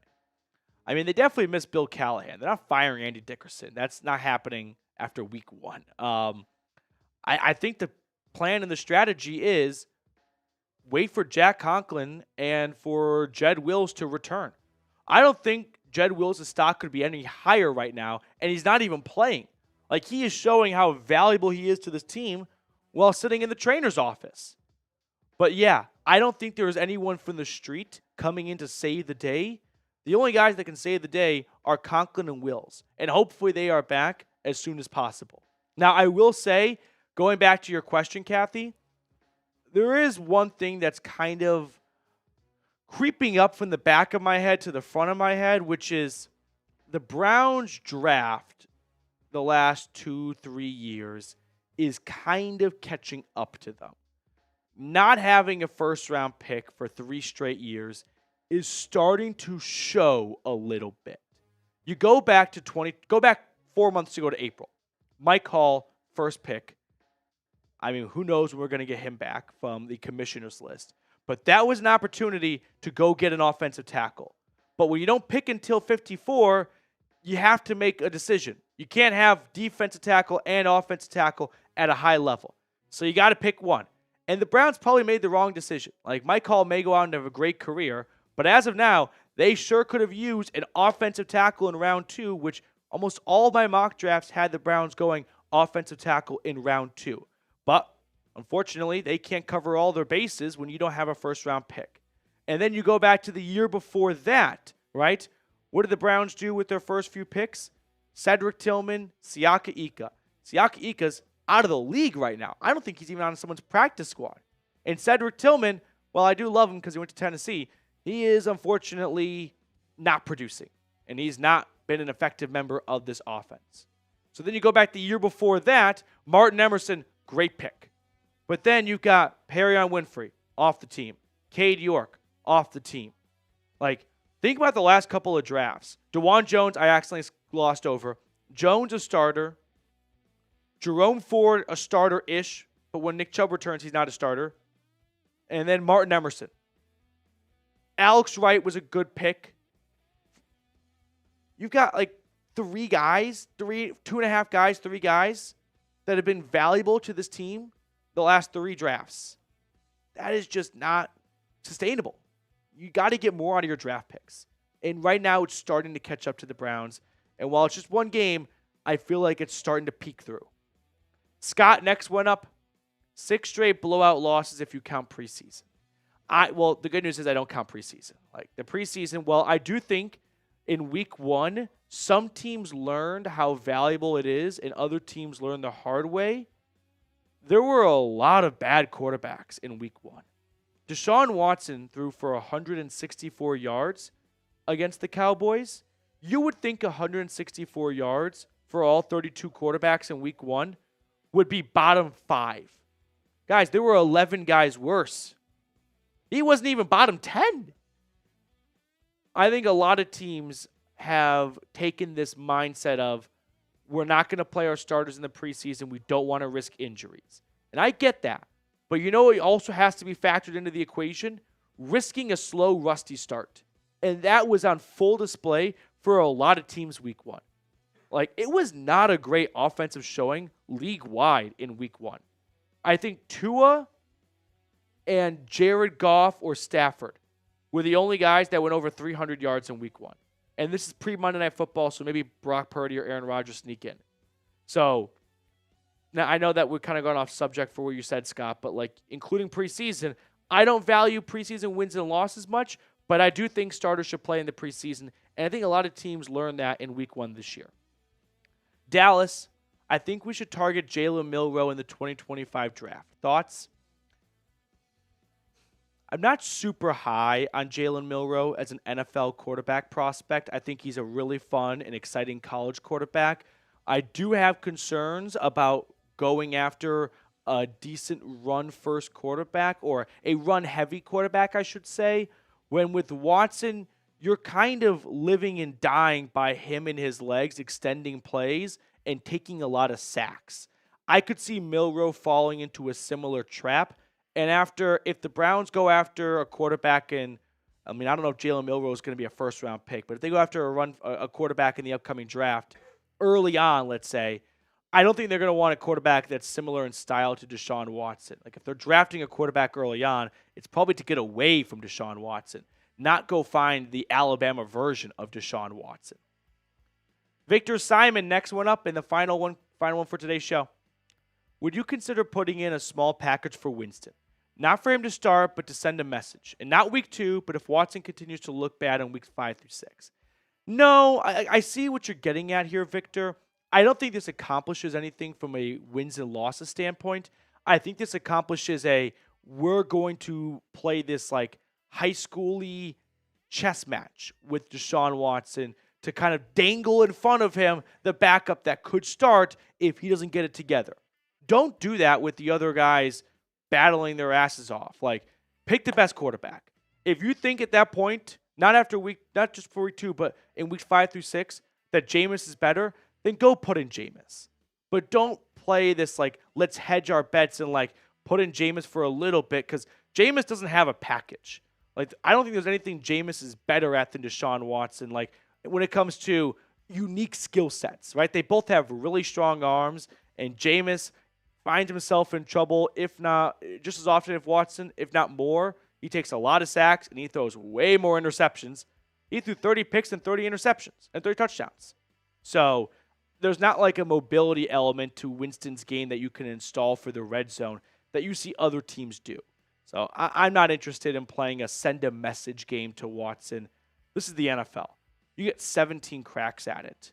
I mean, they definitely miss Bill Callahan. They're not firing Andy Dickerson. That's not happening after week 1. I think the plan and the strategy is wait for Jack Conklin and for Jed Wills to return. I don't think Jed Wills' stock could be any higher right now, and he's not even playing. Like, he is showing how valuable he is to this team while sitting in the trainer's office. But yeah, I don't think there is anyone from the street coming in to save the day. The only guys that can save the day are Conklin and Wills, and hopefully they are back as soon as possible. Now, I will say, going back to your question, Kathy, there is one thing that's kind of creeping up from the back of my head to the front of my head, which is the Browns draft the last 2-3 years is kind of catching up to them. Not having a first-round pick for 3 straight years is starting to show a little bit. You go back 4 months ago to April. Mike Hall, first pick. I mean, who knows when we're going to get him back from the commissioner's list. But that was an opportunity to go get an offensive tackle. But when you don't pick until 54, you have to make a decision. You can't have defensive tackle and offensive tackle at a high level. So you got to pick one. And the Browns probably made the wrong decision. Like, Mike Hall may go out and have a great career, but as of now, they sure could have used an offensive tackle in round 2, which almost all my mock drafts had the Browns going offensive tackle in round 2. But unfortunately, they can't cover all their bases when you don't have a first-round pick. And then you go back to the year before that, right? What did the Browns do with their first few picks? Cedric Tillman, Siaka Ika. Siaka Ika's out of the league right now. I don't think he's even on someone's practice squad. And Cedric Tillman, well, I do love him because he went to Tennessee. He is unfortunately not producing, and he's not been an effective member of this offense. So then you go back the year before that, Martin Emerson, great pick. But then you've got Perrion Winfrey off the team. Cade York off the team. Like, think about the last couple of drafts. DeJuan Jones, I accidentally glossed over. Jones, a starter. Jerome Ford, a starter-ish. But when Nick Chubb returns, he's not a starter. And then Martin Emerson. Alex Wright was a good pick. You've got like three guys that have been valuable to this team the last 3 drafts. That is just not sustainable. You got to get more out of your draft picks. And right now it's starting to catch up to the Browns. And while it's just one game, I feel like it's starting to peek through. Scott next went up. 6 straight blowout losses if you count preseason. Well, the good news is I don't count preseason. Like the preseason, well, I do think in week 1, some teams learned how valuable it is and other teams learned the hard way. There were a lot of bad quarterbacks in week 1. Deshaun Watson threw for 164 yards against the Cowboys. You would think 164 yards for all 32 quarterbacks in week 1 would be bottom 5. Guys, there were 11 guys worse. He wasn't even bottom 10. I think a lot of teams have taken this mindset of we're not going to play our starters in the preseason. We don't want to risk injuries. And I get that. But you know what also has to be factored into the equation? Risking a slow, rusty start. And that was on full display for a lot of teams week 1. Like, it was not a great offensive showing league-wide in week 1. I think Tua and Jared Goff or Stafford were the only guys that went over 300 yards in week 1. And this is pre-Monday Night Football, so maybe Brock Purdy or Aaron Rodgers sneak in. So, now I know that we're kind of going off subject for what you said, Scott, but like including preseason, I don't value preseason wins and losses much, but I do think starters should play in the preseason, and I think a lot of teams learned that in week 1 this year. Dallas, I think we should target Jalen Milroe in the 2025 draft. Thoughts? I'm not super high on Jalen Milroe as an NFL quarterback prospect. I think he's a really fun and exciting college quarterback. I do have concerns about going after a decent run-first quarterback, or a run-heavy quarterback, I should say, when with Watson, you're kind of living and dying by him and his legs extending plays and taking a lot of sacks. I could see Milroe falling into a similar trap. And if the Browns go after a quarterback I don't know if Jalen Milroe is going to be a first-round pick, but if they go after a quarterback in the upcoming draft early on, let's say, I don't think they're going to want a quarterback that's similar in style to Deshaun Watson. Like, if they're drafting a quarterback early on, it's probably to get away from Deshaun Watson, not go find the Alabama version of Deshaun Watson. Victor Simon next one up, in the final one for today's show. Would you consider putting in a small package for Winston? Not for him to start, but to send a message. And not week 2, but if Watson continues to look bad in weeks 5 through 6. No, I see what you're getting at here, Victor. I don't think this accomplishes anything from a wins and losses standpoint. I think this accomplishes we're going to play this like high school-y chess match with Deshaun Watson to kind of dangle in front of him the backup that could start if he doesn't get it together. Don't do that with the other guys battling their asses off. Like, pick the best quarterback. If you think at that point, not just for week 2, but in weeks 5 through 6, that Jameis is better, then go put in Jameis. But don't play this like, let's hedge our bets and like put in Jameis for a little bit, because Jameis doesn't have a package. Like, I don't think there's anything Jameis is better at than Deshaun Watson. Like, when it comes to unique skill sets, right? They both have really strong arms, and Jameis finds himself in trouble, if not just as often as Watson, if not more. He takes a lot of sacks, and he throws way more interceptions. He threw 30 picks and 30 interceptions and 30 touchdowns. So there's not like a mobility element to Winston's game that you can install for the red zone that you see other teams do. So I'm not interested in playing a send a message game to Watson. This is the NFL. You get 17 cracks at it.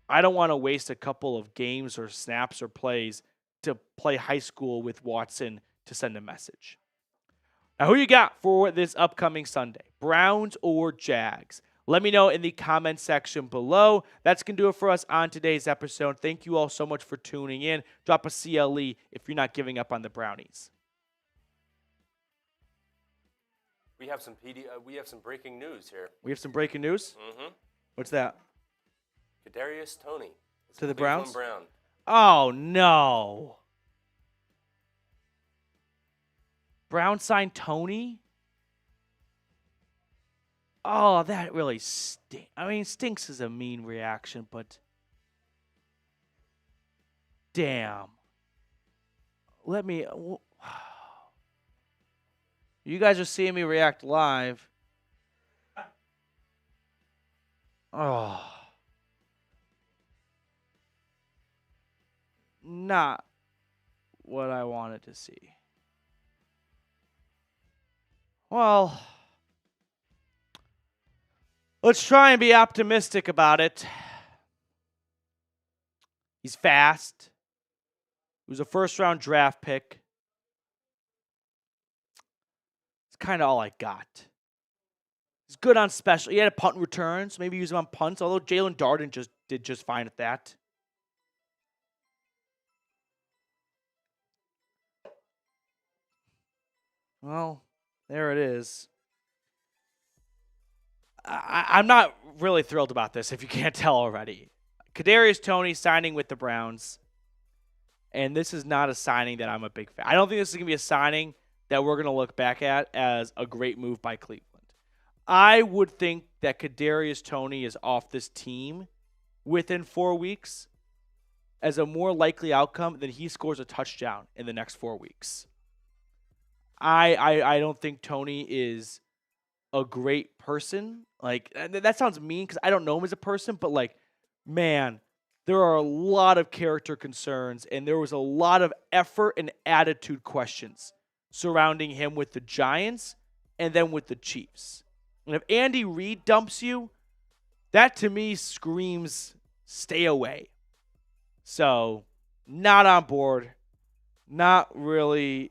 I don't want to waste a couple of games or snaps or plays to play high school with Watson to send a message. Now, who you got for this upcoming Sunday? Browns or Jags? Let me know in the comment section below. That's going to do it for us on today's episode. Thank you all so much for tuning in. Drop a CLE if you're not giving up on the Brownies. We have some breaking news here. We have some breaking news? Mm-hmm. What's that? Kadarius Toney. To the Browns? Brown. Oh, no. Brown signed Toney? Oh, that really stinks. I mean, stinks is a mean reaction, but damn. Let me... You guys are seeing me react live. Oh. Not what I wanted to see. Well, let's try and be optimistic about it. He's fast. He was a first-round draft pick. It's kind of all I got. He's good on special. He had a punt returns. Maybe use him on punts, although Jalen Darden did just fine at that. Well, there it is. I'm not really thrilled about this, if you can't tell already. Kadarius Toney signing with the Browns. And this is not a signing that I'm a big fan. I don't think this is going to be a signing that we're going to look back at as a great move by Cleveland. I would think that Kadarius Toney is off this team within 4 weeks as a more likely outcome than he scores a touchdown in the next 4 weeks. I don't think Toney is a great person. Like, that sounds mean because I don't know him as a person, but like, man, there are a lot of character concerns and there was a lot of effort and attitude questions surrounding him with the Giants and then with the Chiefs. And if Andy Reid dumps you, that to me screams stay away. So, not on board. Not really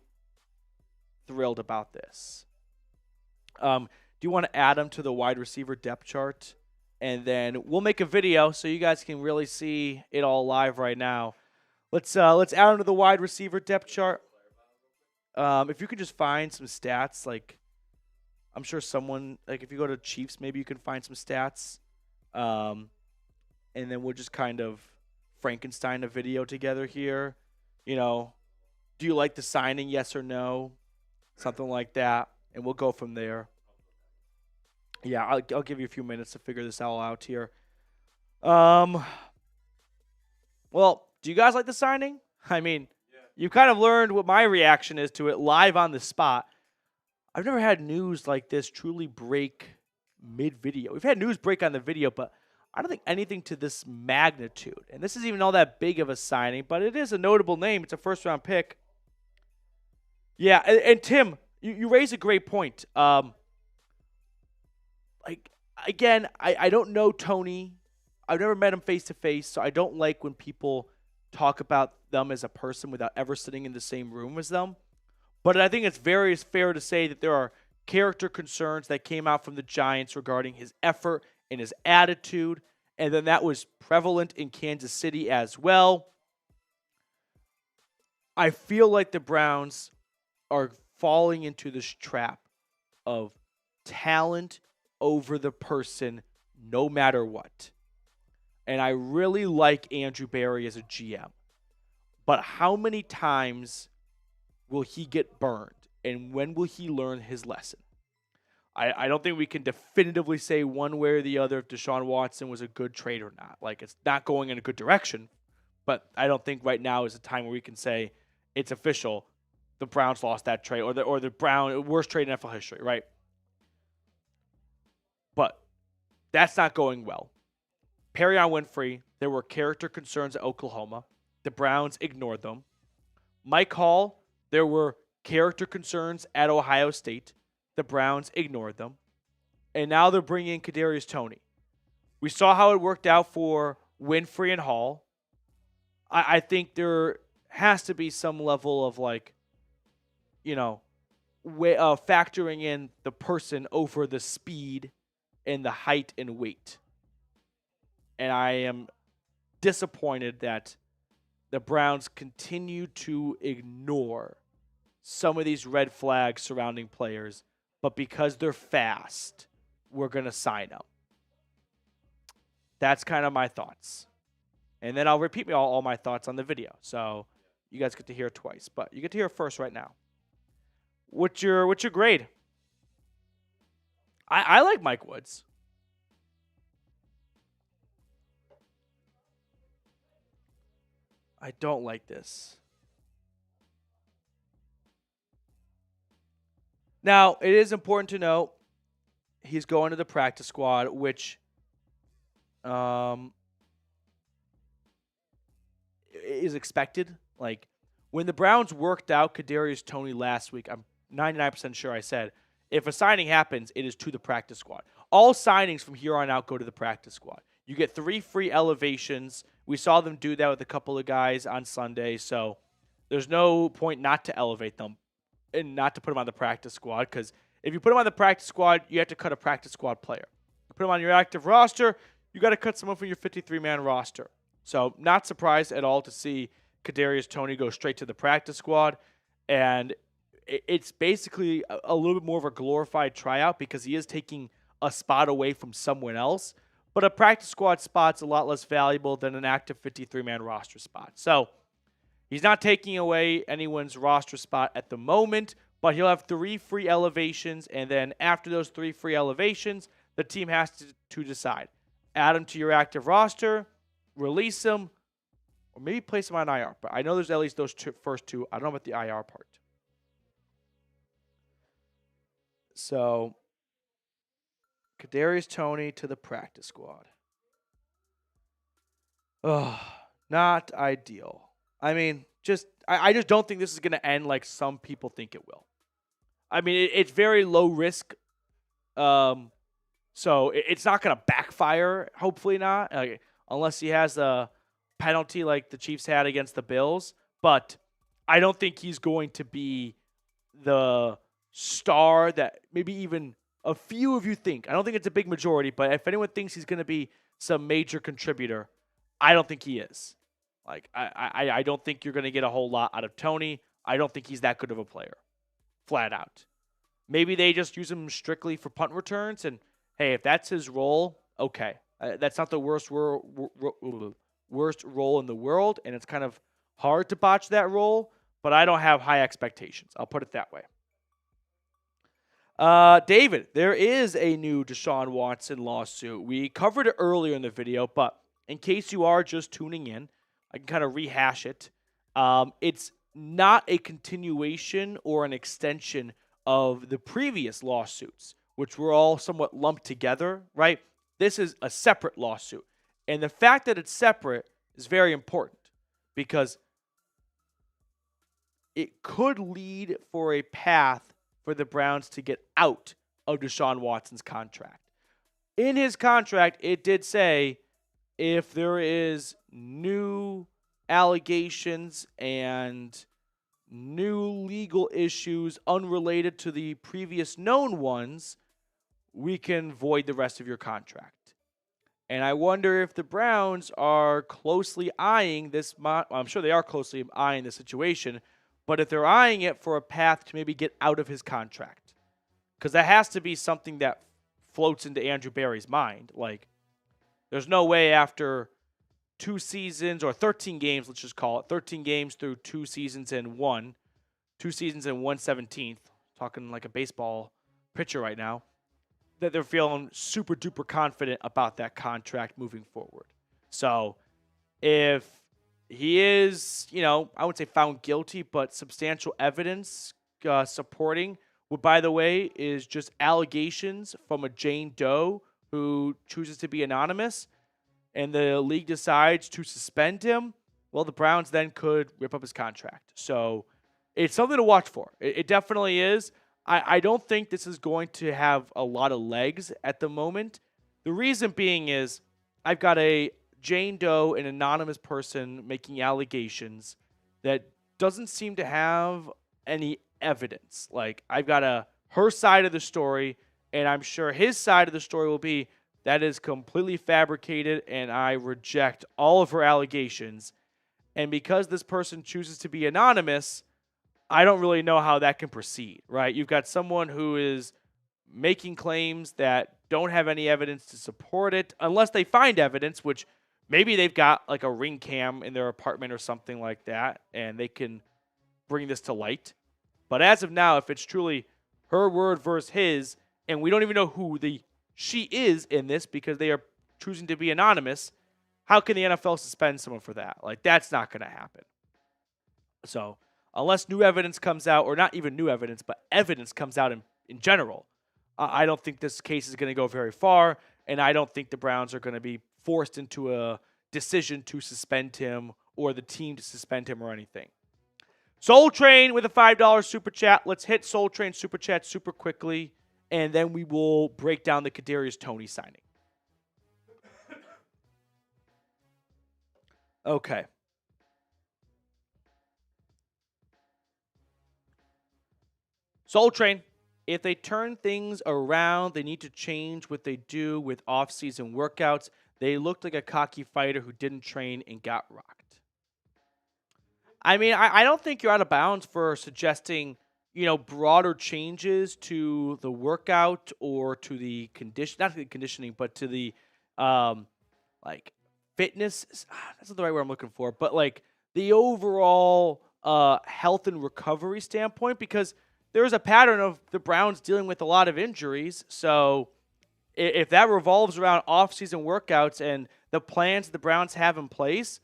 thrilled about this. Do you want to add him to the wide receiver depth chart? And then we'll make a video so you guys can really see it all live right now. Let's add him to the wide receiver depth chart. If you could just find some stats, like I'm sure someone, like if you go to Chiefs, maybe you can find some stats. And then we'll just kind of Frankenstein a video together here. You know, do you like the signing, yes or no? Something like that. And we'll go from there. Yeah, I'll give you a few minutes to figure this all out here. Well, do you guys like the signing? I mean, you kind of learned what my reaction is to it live on the spot. I've never had news like this truly break mid-video. We've had news break on the video, but I don't think anything to this magnitude. And this isn't even all that big of a signing, but it is a notable name. It's a first-round pick. Yeah, and Tim, you raise a great point. Like, again, I don't know Toney. I've never met him face-to-face, so I don't like when people talk about them as a person without ever sitting in the same room as them. But I think it's very fair to say that there are character concerns that came out from the Giants regarding his effort and his attitude, and then that was prevalent in Kansas City as well. I feel like the Browns are falling into this trap of talent over the person no matter what. And I really like Andrew Berry as a GM. But how many times will he get burned? and when will he learn his lesson? I don't think we can definitively say one way or the other if Deshaun Watson was a good trade or not. Like, it's not going in a good direction, but I don't think right now is a time where we can say it's official. The Browns lost that trade, or the Brown worst trade in NFL history, right? But that's not going well. Perrion Winfrey, there were character concerns at Oklahoma. The Browns ignored them. Mike Hall, there were character concerns at Ohio State. The Browns ignored them. And now they're bringing in Kadarius Toney. We saw how it worked out for Winfrey and Hall. I think there has to be some level of, like, factoring in the person over the speed and the height and weight. And I am disappointed that the Browns continue to ignore some of these red flags surrounding players, but because they're fast, we're going to sign them. That's kind of my thoughts. And then I'll repeat all my thoughts on the video. So you guys get to hear it twice, but you get to hear it first right now. What's your grade? I like Mike Woods. I don't like this. Now, it is important to note he's going to the practice squad, which is expected. Like, when the Browns worked out Kadarius Toney last week, I'm 99% sure I said, if a signing happens, it is to the practice squad. All signings from here on out go to the practice squad. You get 3 free elevations. We saw them do that with a couple of guys on Sunday, so there's no point not to elevate them and not to put them on the practice squad, because if you put them on the practice squad, you have to cut a practice squad player. You put them on your active roster, you got to cut someone from your 53-man roster. So not surprised at all to see Kadarius Toney go straight to the practice squad, and it's basically a little bit more of a glorified tryout because he is taking a spot away from someone else, but a practice squad spot's a lot less valuable than an active 53-man roster spot. So he's not taking away anyone's roster spot at the moment, but he'll have 3 free elevations, and then after those 3 free elevations, the team has to decide. Add him to your active roster, release him, or maybe place him on IR. But I know there's at least those first 2. I don't know about the IR part. So, Kadarius Toney to the practice squad. Oh, not ideal. I mean, I just don't think this is going to end like some people think it will. I mean, it's very low risk. So it's not going to backfire. Hopefully not, unless he has a penalty like the Chiefs had against the Bills. But I don't think he's going to be the star that maybe even a few of you think. I don't think it's a big majority, but if anyone thinks he's going to be some major contributor, I don't think he is. Like, I don't think you're going to get a whole lot out of Toney. I don't think he's that good of a player, flat out. Maybe they just use him strictly for punt returns, and hey, if that's his role, okay. That's not the worst role in the world, and it's kind of hard to botch that role, but I don't have high expectations. I'll put it that way. David, there is a new Deshaun Watson lawsuit. We covered it earlier in the video, but in case you are just tuning in, I can kind of rehash it. It's not a continuation or an extension of the previous lawsuits, which were all somewhat lumped together, right? This is a separate lawsuit. And the fact that it's separate is very important because it could lead for a path for the Browns to get out of Deshaun Watson's contract. In his contract, it did say if there is new allegations and new legal issues unrelated to the previous known ones, we can void the rest of your contract. And I wonder if the Browns are closely eyeing this. I'm sure they are closely eyeing the situation, but if they're eyeing it for a path to maybe get out of his contract, because that has to be something that floats into Andrew Berry's mind. Like, there's no way after 2 seasons or 13 games, let's just call it 13 games through 2 seasons and 1 17th. talking like a baseball pitcher right now, that they're feeling super duper confident about that contract moving forward. So if he is, I wouldn't say found guilty, but substantial evidence supporting what, by the way, is just allegations from a Jane Doe who chooses to be anonymous, and the league decides to suspend him, well, the Browns then could rip up his contract. So it's something to watch for. It definitely is. I don't think this is going to have a lot of legs at the moment. The reason being is I've got a Jane Doe, an anonymous person making allegations that doesn't seem to have any evidence. Like, I've got her side of the story, and I'm sure his side of the story will be that is completely fabricated, and I reject all of her allegations. And because this person chooses to be anonymous, I don't really know how that can proceed, right? You've got someone who is making claims that don't have any evidence to support it, unless they find evidence, which maybe they've got like a ring cam in their apartment or something like that, and they can bring this to light. But as of now, if it's truly her word versus his, and we don't even know who she is in this because they are choosing to be anonymous, how can the NFL suspend someone for that? Like, that's not going to happen. So unless new evidence comes out, or not even new evidence, but evidence comes out in general, I don't think this case is going to go very far, and I don't think the Browns are going to be forced into a decision to suspend him or the team to suspend him or anything. Soul Train with a $5 super chat. Let's hit Soul Train super chat super quickly, and then we will break down the Kadarius Toney signing. Okay. Soul Train, if they turn things around, they need to change what they do with off-season workouts. They looked like a cocky fighter who didn't train and got rocked. I mean, I don't think you're out of bounds for suggesting, broader changes to the workout or to the condition, not to the conditioning, but to the, fitness. That's not the right word I'm looking for, but the overall health and recovery standpoint, because there's a pattern of the Browns dealing with a lot of injuries. So if that revolves around off-season workouts and the plans the Browns have in place,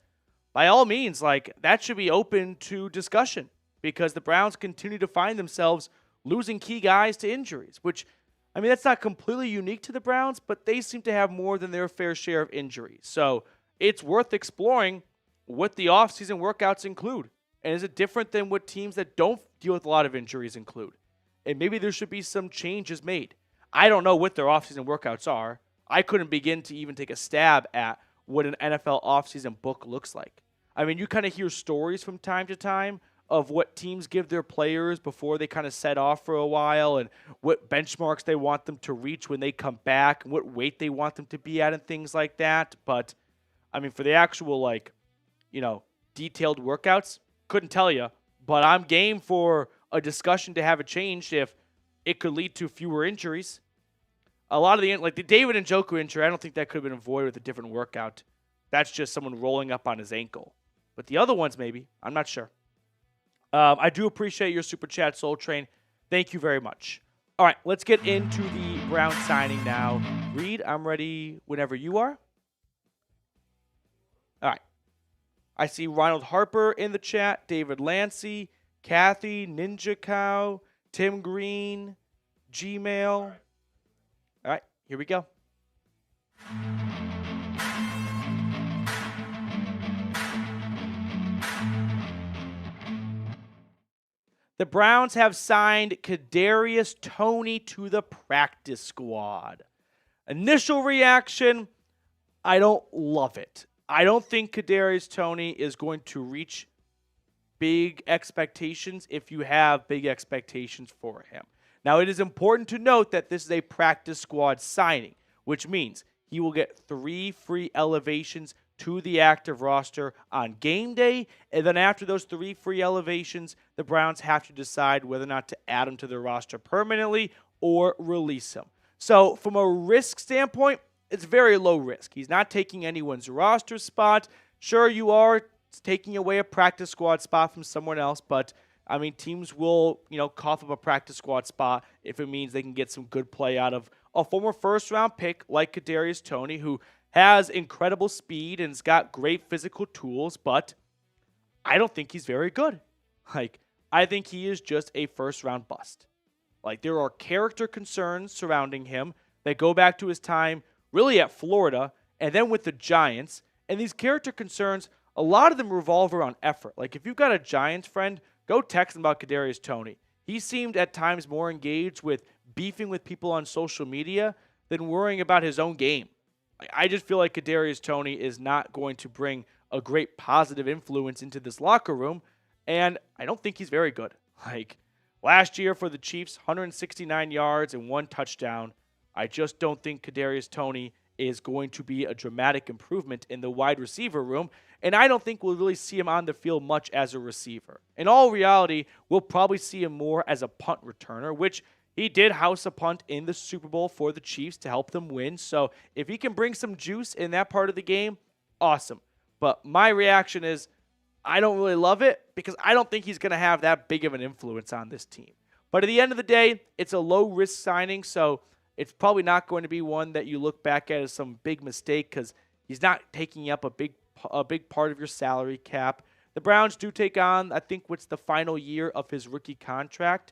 by all means, that should be open to discussion, because the Browns continue to find themselves losing key guys to injuries, which, I mean, that's not completely unique to the Browns, but they seem to have more than their fair share of injuries. So it's worth exploring what the off-season workouts include. And is it different than what teams that don't deal with a lot of injuries include? And maybe there should be some changes made. I don't know what their offseason workouts are. I couldn't begin to even take a stab at what an NFL offseason book looks like. I mean, you kind of hear stories from time to time of what teams give their players before they kind of set off for a while, and what benchmarks they want them to reach when they come back, and what weight they want them to be at, and things like that. But, I mean, for the actual, detailed workouts, couldn't tell you, but I'm game for a discussion to have it changed if it could lead to fewer injuries. A lot of the David Njoku injury, I don't think that could have been avoided with a different workout. That's just someone rolling up on his ankle. But the other ones, maybe. I'm not sure. I do appreciate your super chat, Soul Train. Thank you very much. All right, let's get into the Brown signing now. Reed, I'm ready whenever you are. All right. I see Ronald Harper in the chat, David Lancey, Kathy, Ninja Cow, Tim Green, Gmail. All right, here we go. The Browns have signed Kadarius Toney to the practice squad. Initial reaction, I don't love it. I don't think Kadarius Toney is going to reach big expectations if you have big expectations for him. Now, it is important to note that this is a practice squad signing, which means he will get 3 free elevations to the active roster on game day, and then after those 3 free elevations, the Browns have to decide whether or not to add him to the roster permanently or release him. So, from a risk standpoint, it's very low risk. He's not taking anyone's roster spot. Sure, you are taking away a practice squad spot from someone else, but I mean, teams will, cough up a practice squad spot if it means they can get some good play out of a former first-round pick like Kadarius Toney, who has incredible speed and has got great physical tools, but I don't think he's very good. I think he is just a first-round bust. There are character concerns surrounding him that go back to his time really at Florida and then with the Giants. And these character concerns, a lot of them revolve around effort. If you've got a Giants friend, go text him about Kadarius Toney. He seemed at times more engaged with beefing with people on social media than worrying about his own game. I just feel like Kadarius Toney is not going to bring a great positive influence into this locker room, and I don't think he's very good. Last year for the Chiefs, 169 yards and 1 touchdown. I just don't think Kadarius Toney is going to be a dramatic improvement in the wide receiver room, and I don't think we'll really see him on the field much as a receiver. In all reality, we'll probably see him more as a punt returner, which he did house a punt in the Super Bowl for the Chiefs to help them win. So if he can bring some juice in that part of the game, awesome. But my reaction is I don't really love it because I don't think he's going to have that big of an influence on this team. But at the end of the day, it's a low-risk signing, so it's probably not going to be one that you look back at as some big mistake because he's not taking up a big part of your salary cap. The Browns do take on, I think, what's the final year of his rookie contract.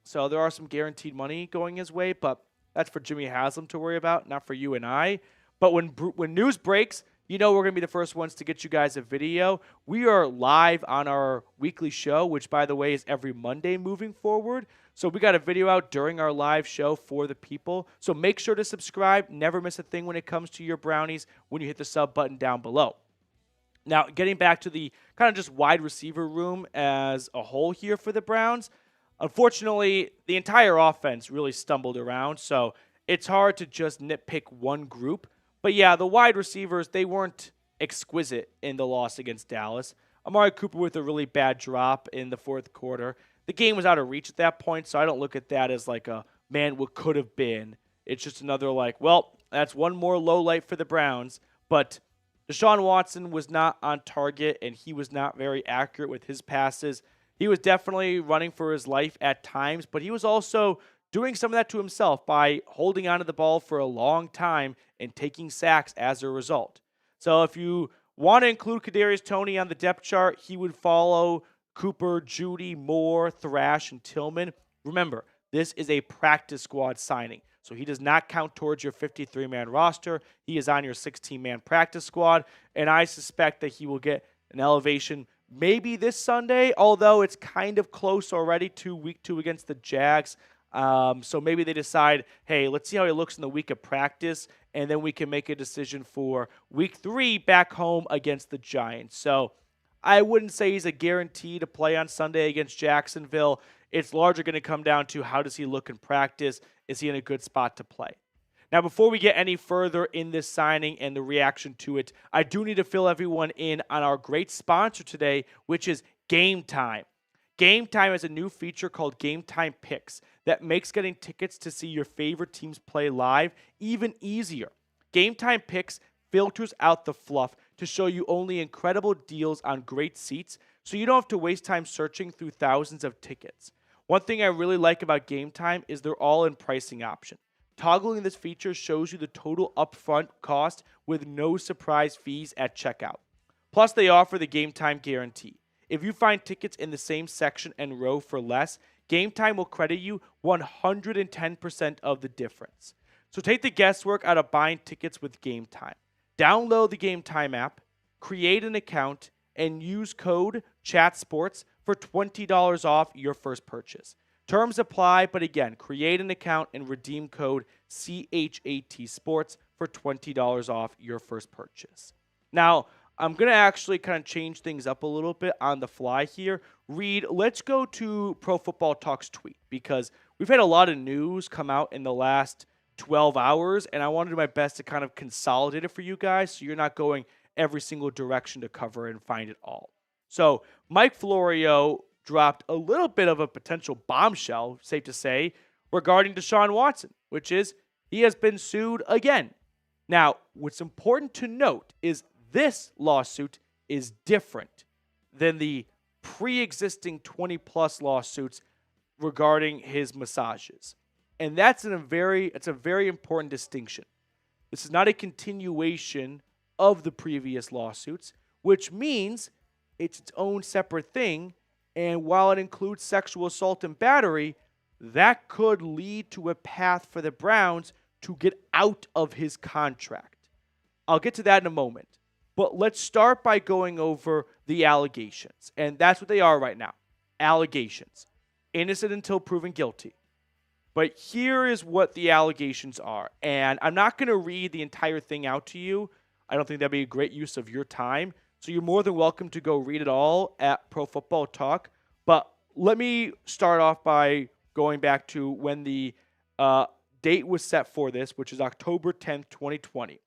So there are some guaranteed money going his way, but that's for Jimmy Haslam to worry about, not for you and I. But when news breaks, we're going to be the first ones to get you guys a video. We are live on our weekly show, which, by the way, is every Monday moving forward. So we got a video out during our live show for the people. So make sure to subscribe. Never miss a thing when it comes to your Brownies when you hit the sub button down below. Now, getting back to the kind of just wide receiver room as a whole here for the Browns, unfortunately, the entire offense really stumbled around, so it's hard to just nitpick one group. But yeah, the wide receivers, they weren't exquisite in the loss against Dallas. Amari Cooper with a really bad drop in the fourth quarter. The game was out of reach at that point, so I don't look at that as what could have been. It's just another that's one more low light for the Browns. But Deshaun Watson was not on target, and he was not very accurate with his passes. He was definitely running for his life at times, but he was also doing some of that to himself by holding onto the ball for a long time and taking sacks as a result. So if you want to include Kadarius Toney on the depth chart, he would follow Cooper, Judy, Moore, Thrash, and Tillman. Remember, this is a practice squad signing, so he does not count towards your 53-man roster. He is on your 16-man practice squad, and I suspect that he will get an elevation maybe this Sunday, although it's kind of close already to week 2 against the Jags. So maybe they decide, hey, let's see how he looks in the week of practice, and then we can make a decision for week 3 back home against the Giants. So I wouldn't say he's a guarantee to play on Sunday against Jacksonville. It's largely going to come down to how does he look in practice? Is he in a good spot to play? Now, before we get any further in this signing and the reaction to it, I do need to fill everyone in on our great sponsor today, which is Game Time. Game Time has a new feature called Game Time Picks that makes getting tickets to see your favorite teams play live even easier. Game Time Picks filters out the fluff to show you only incredible deals on great seats, so you don't have to waste time searching through thousands of tickets. One thing I really like about Game Time is their all-in pricing option. Toggling this feature shows you the total upfront cost with no surprise fees at checkout. Plus, they offer the Game Time guarantee. If you find tickets in the same section and row for less, Game Time will credit you 110% of the difference. So take the guesswork out of buying tickets with Game Time. Download the Game Time app, create an account, and use code CHATSPORTS for $20 off your first purchase. Terms apply, but again, create an account and redeem code CHAT Sports for $20 off your first purchase. Now, I'm going to actually kind of change things up a little bit on the fly here. Reed, let's go to Pro Football Talk's tweet because we've had a lot of news come out in the last 12 hours, and I want to do my best to kind of consolidate it for you guys so you're not going every single direction to cover and find it all. So Mike Florio dropped a little bit of a potential bombshell, safe to say, regarding Deshaun Watson, which is he has been sued again. Now, what's important to note is this lawsuit is different than the pre-existing 20-plus lawsuits regarding his massages. And it's a very important distinction. This is not a continuation of the previous lawsuits, which means it's its own separate thing. And while it includes sexual assault and battery, that could lead to a path for the Browns to get out of his contract. I'll get to that in a moment. But let's start by going over the allegations. And that's what they are right now. Allegations. Innocent until proven guilty. But here is what the allegations are. And I'm not going to read the entire thing out to you. I don't think that'd be a great use of your time. So you're more than welcome to go read it all at Pro Football Talk. But let me start off by going back to when the date was set for this, which is October 10th, 2020.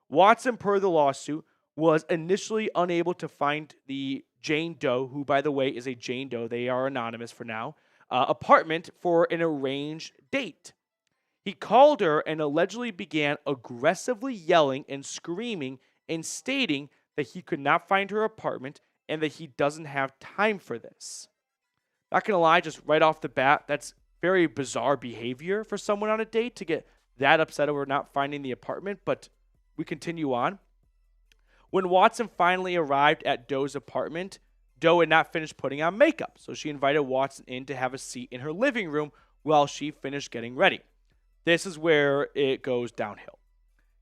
Watson, per the lawsuit, was initially unable to find the Jane Doe, who, by the way, is a Jane Doe. They are anonymous for now. Apartment for an arranged date. He called her and allegedly began aggressively yelling and screaming and stating that he could not find her apartment and that he doesn't have time for this. Not going to lie, just right off the bat, that's very bizarre behavior for someone on a date to get that upset over not finding the apartment, but we continue on. When Watson finally arrived at Doe's apartment, Doe had not finished putting on makeup, so she invited Watson in to have a seat in her living room while she finished getting ready. This is where it goes downhill.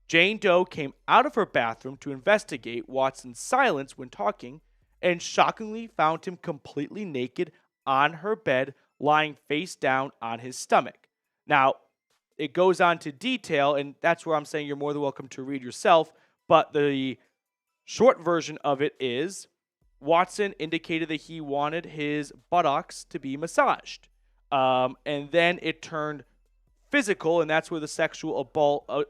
Jane Doe came out of her bathroom to investigate Watson's silence when talking and shockingly found him completely naked on her bed, lying face down on his stomach. Now, it goes on to detail, and that's where I'm saying you're more than welcome to read yourself, but the short version of it is Watson indicated that he wanted his buttocks to be massaged. And then it turned physical, and that's where the sexual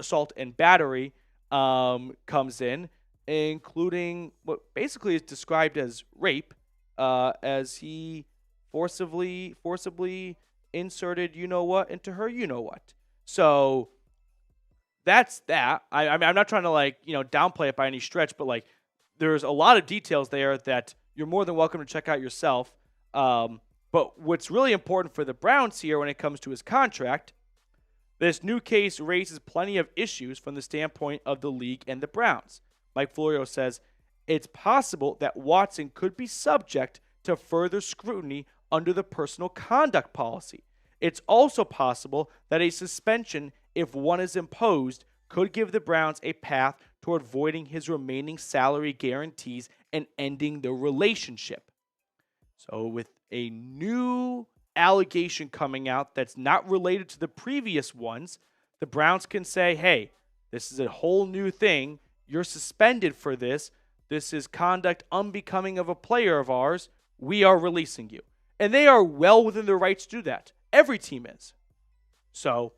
assault and battery comes in, including what basically is described as rape, as he forcibly inserted you-know-what into her you-know-what. So that's that. I'm not trying to downplay it by any stretch, but there's a lot of details there that you're more than welcome to check out yourself. But what's really important for the Browns here when it comes to his contract, this new case raises plenty of issues from the standpoint of the league and the Browns. Mike Florio says it's possible that Watson could be subject to further scrutiny under the personal conduct policy. It's also possible that a suspension, if one is imposed, could give the Browns a path toward voiding his remaining salary guarantees and ending the relationship. So with a new allegation coming out that's not related to the previous ones, the Browns can say, hey, this is a whole new thing. You're suspended for this. This is conduct unbecoming of a player of ours. We are releasing you. And they are well within their rights to do that. Every team is. So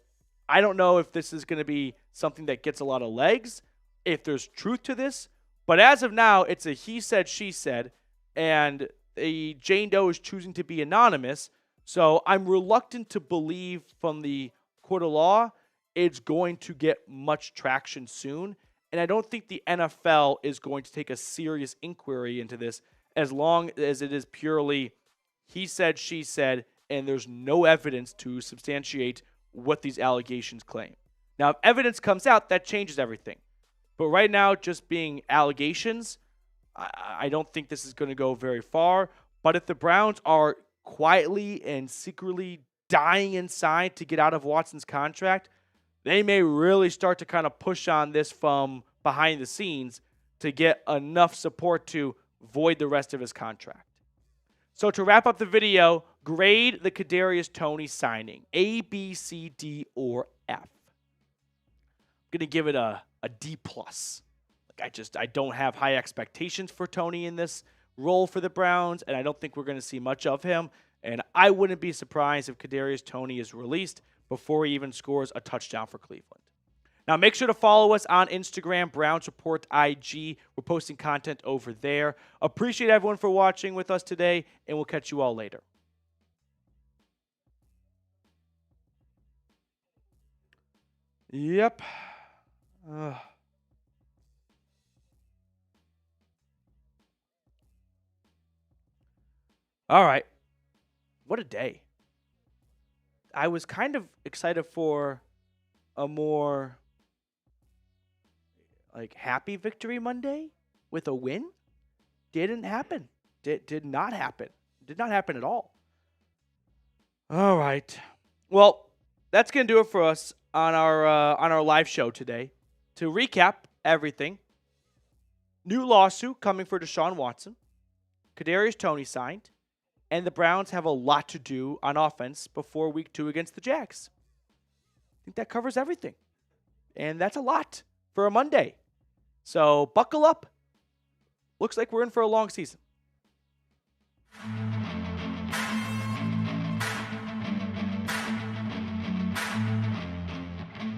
I don't know if this is going to be something that gets a lot of legs, if there's truth to this. But as of now, it's a he said, she said, and a Jane Doe is choosing to be anonymous. So I'm reluctant to believe from the court of law it's going to get much traction soon. And I don't think the NFL is going to take a serious inquiry into this as long as it is purely he said, she said, and there's no evidence to substantiate what these allegations claim. Now, if evidence comes out, that changes everything. But right now, just being allegations, I don't think this is going to go very far. But if the Browns are quietly and secretly dying inside to get out of Watson's contract, they may really start to kind of push on this from behind the scenes to get enough support to void the rest of his contract. So to wrap up the video, grade the Kadarius Toney signing. A, B, C, D, or F. I'm going to give it a D+. I don't have high expectations for Toney in this role for the Browns, and I don't think we're going to see much of him. And I wouldn't be surprised if Kadarius Toney is released before he even scores a touchdown for Cleveland. Now, make sure to follow us on Instagram, Browns Report IG. We're posting content over there. Appreciate everyone for watching with us today, and we'll catch you all later. Yep. All right. What a day. I was kind of excited for a more happy victory Monday with a win. Didn't happen. Did not happen. Did not happen at all. All right. Well, that's going to do it for us on our live show today. To recap everything, new lawsuit coming for Deshaun Watson. Kadarius Toney signed. And the Browns have a lot to do on offense before week 2 against the Jags. I think that covers everything. And that's a lot for a Monday. So buckle up. Looks like we're in for a long season.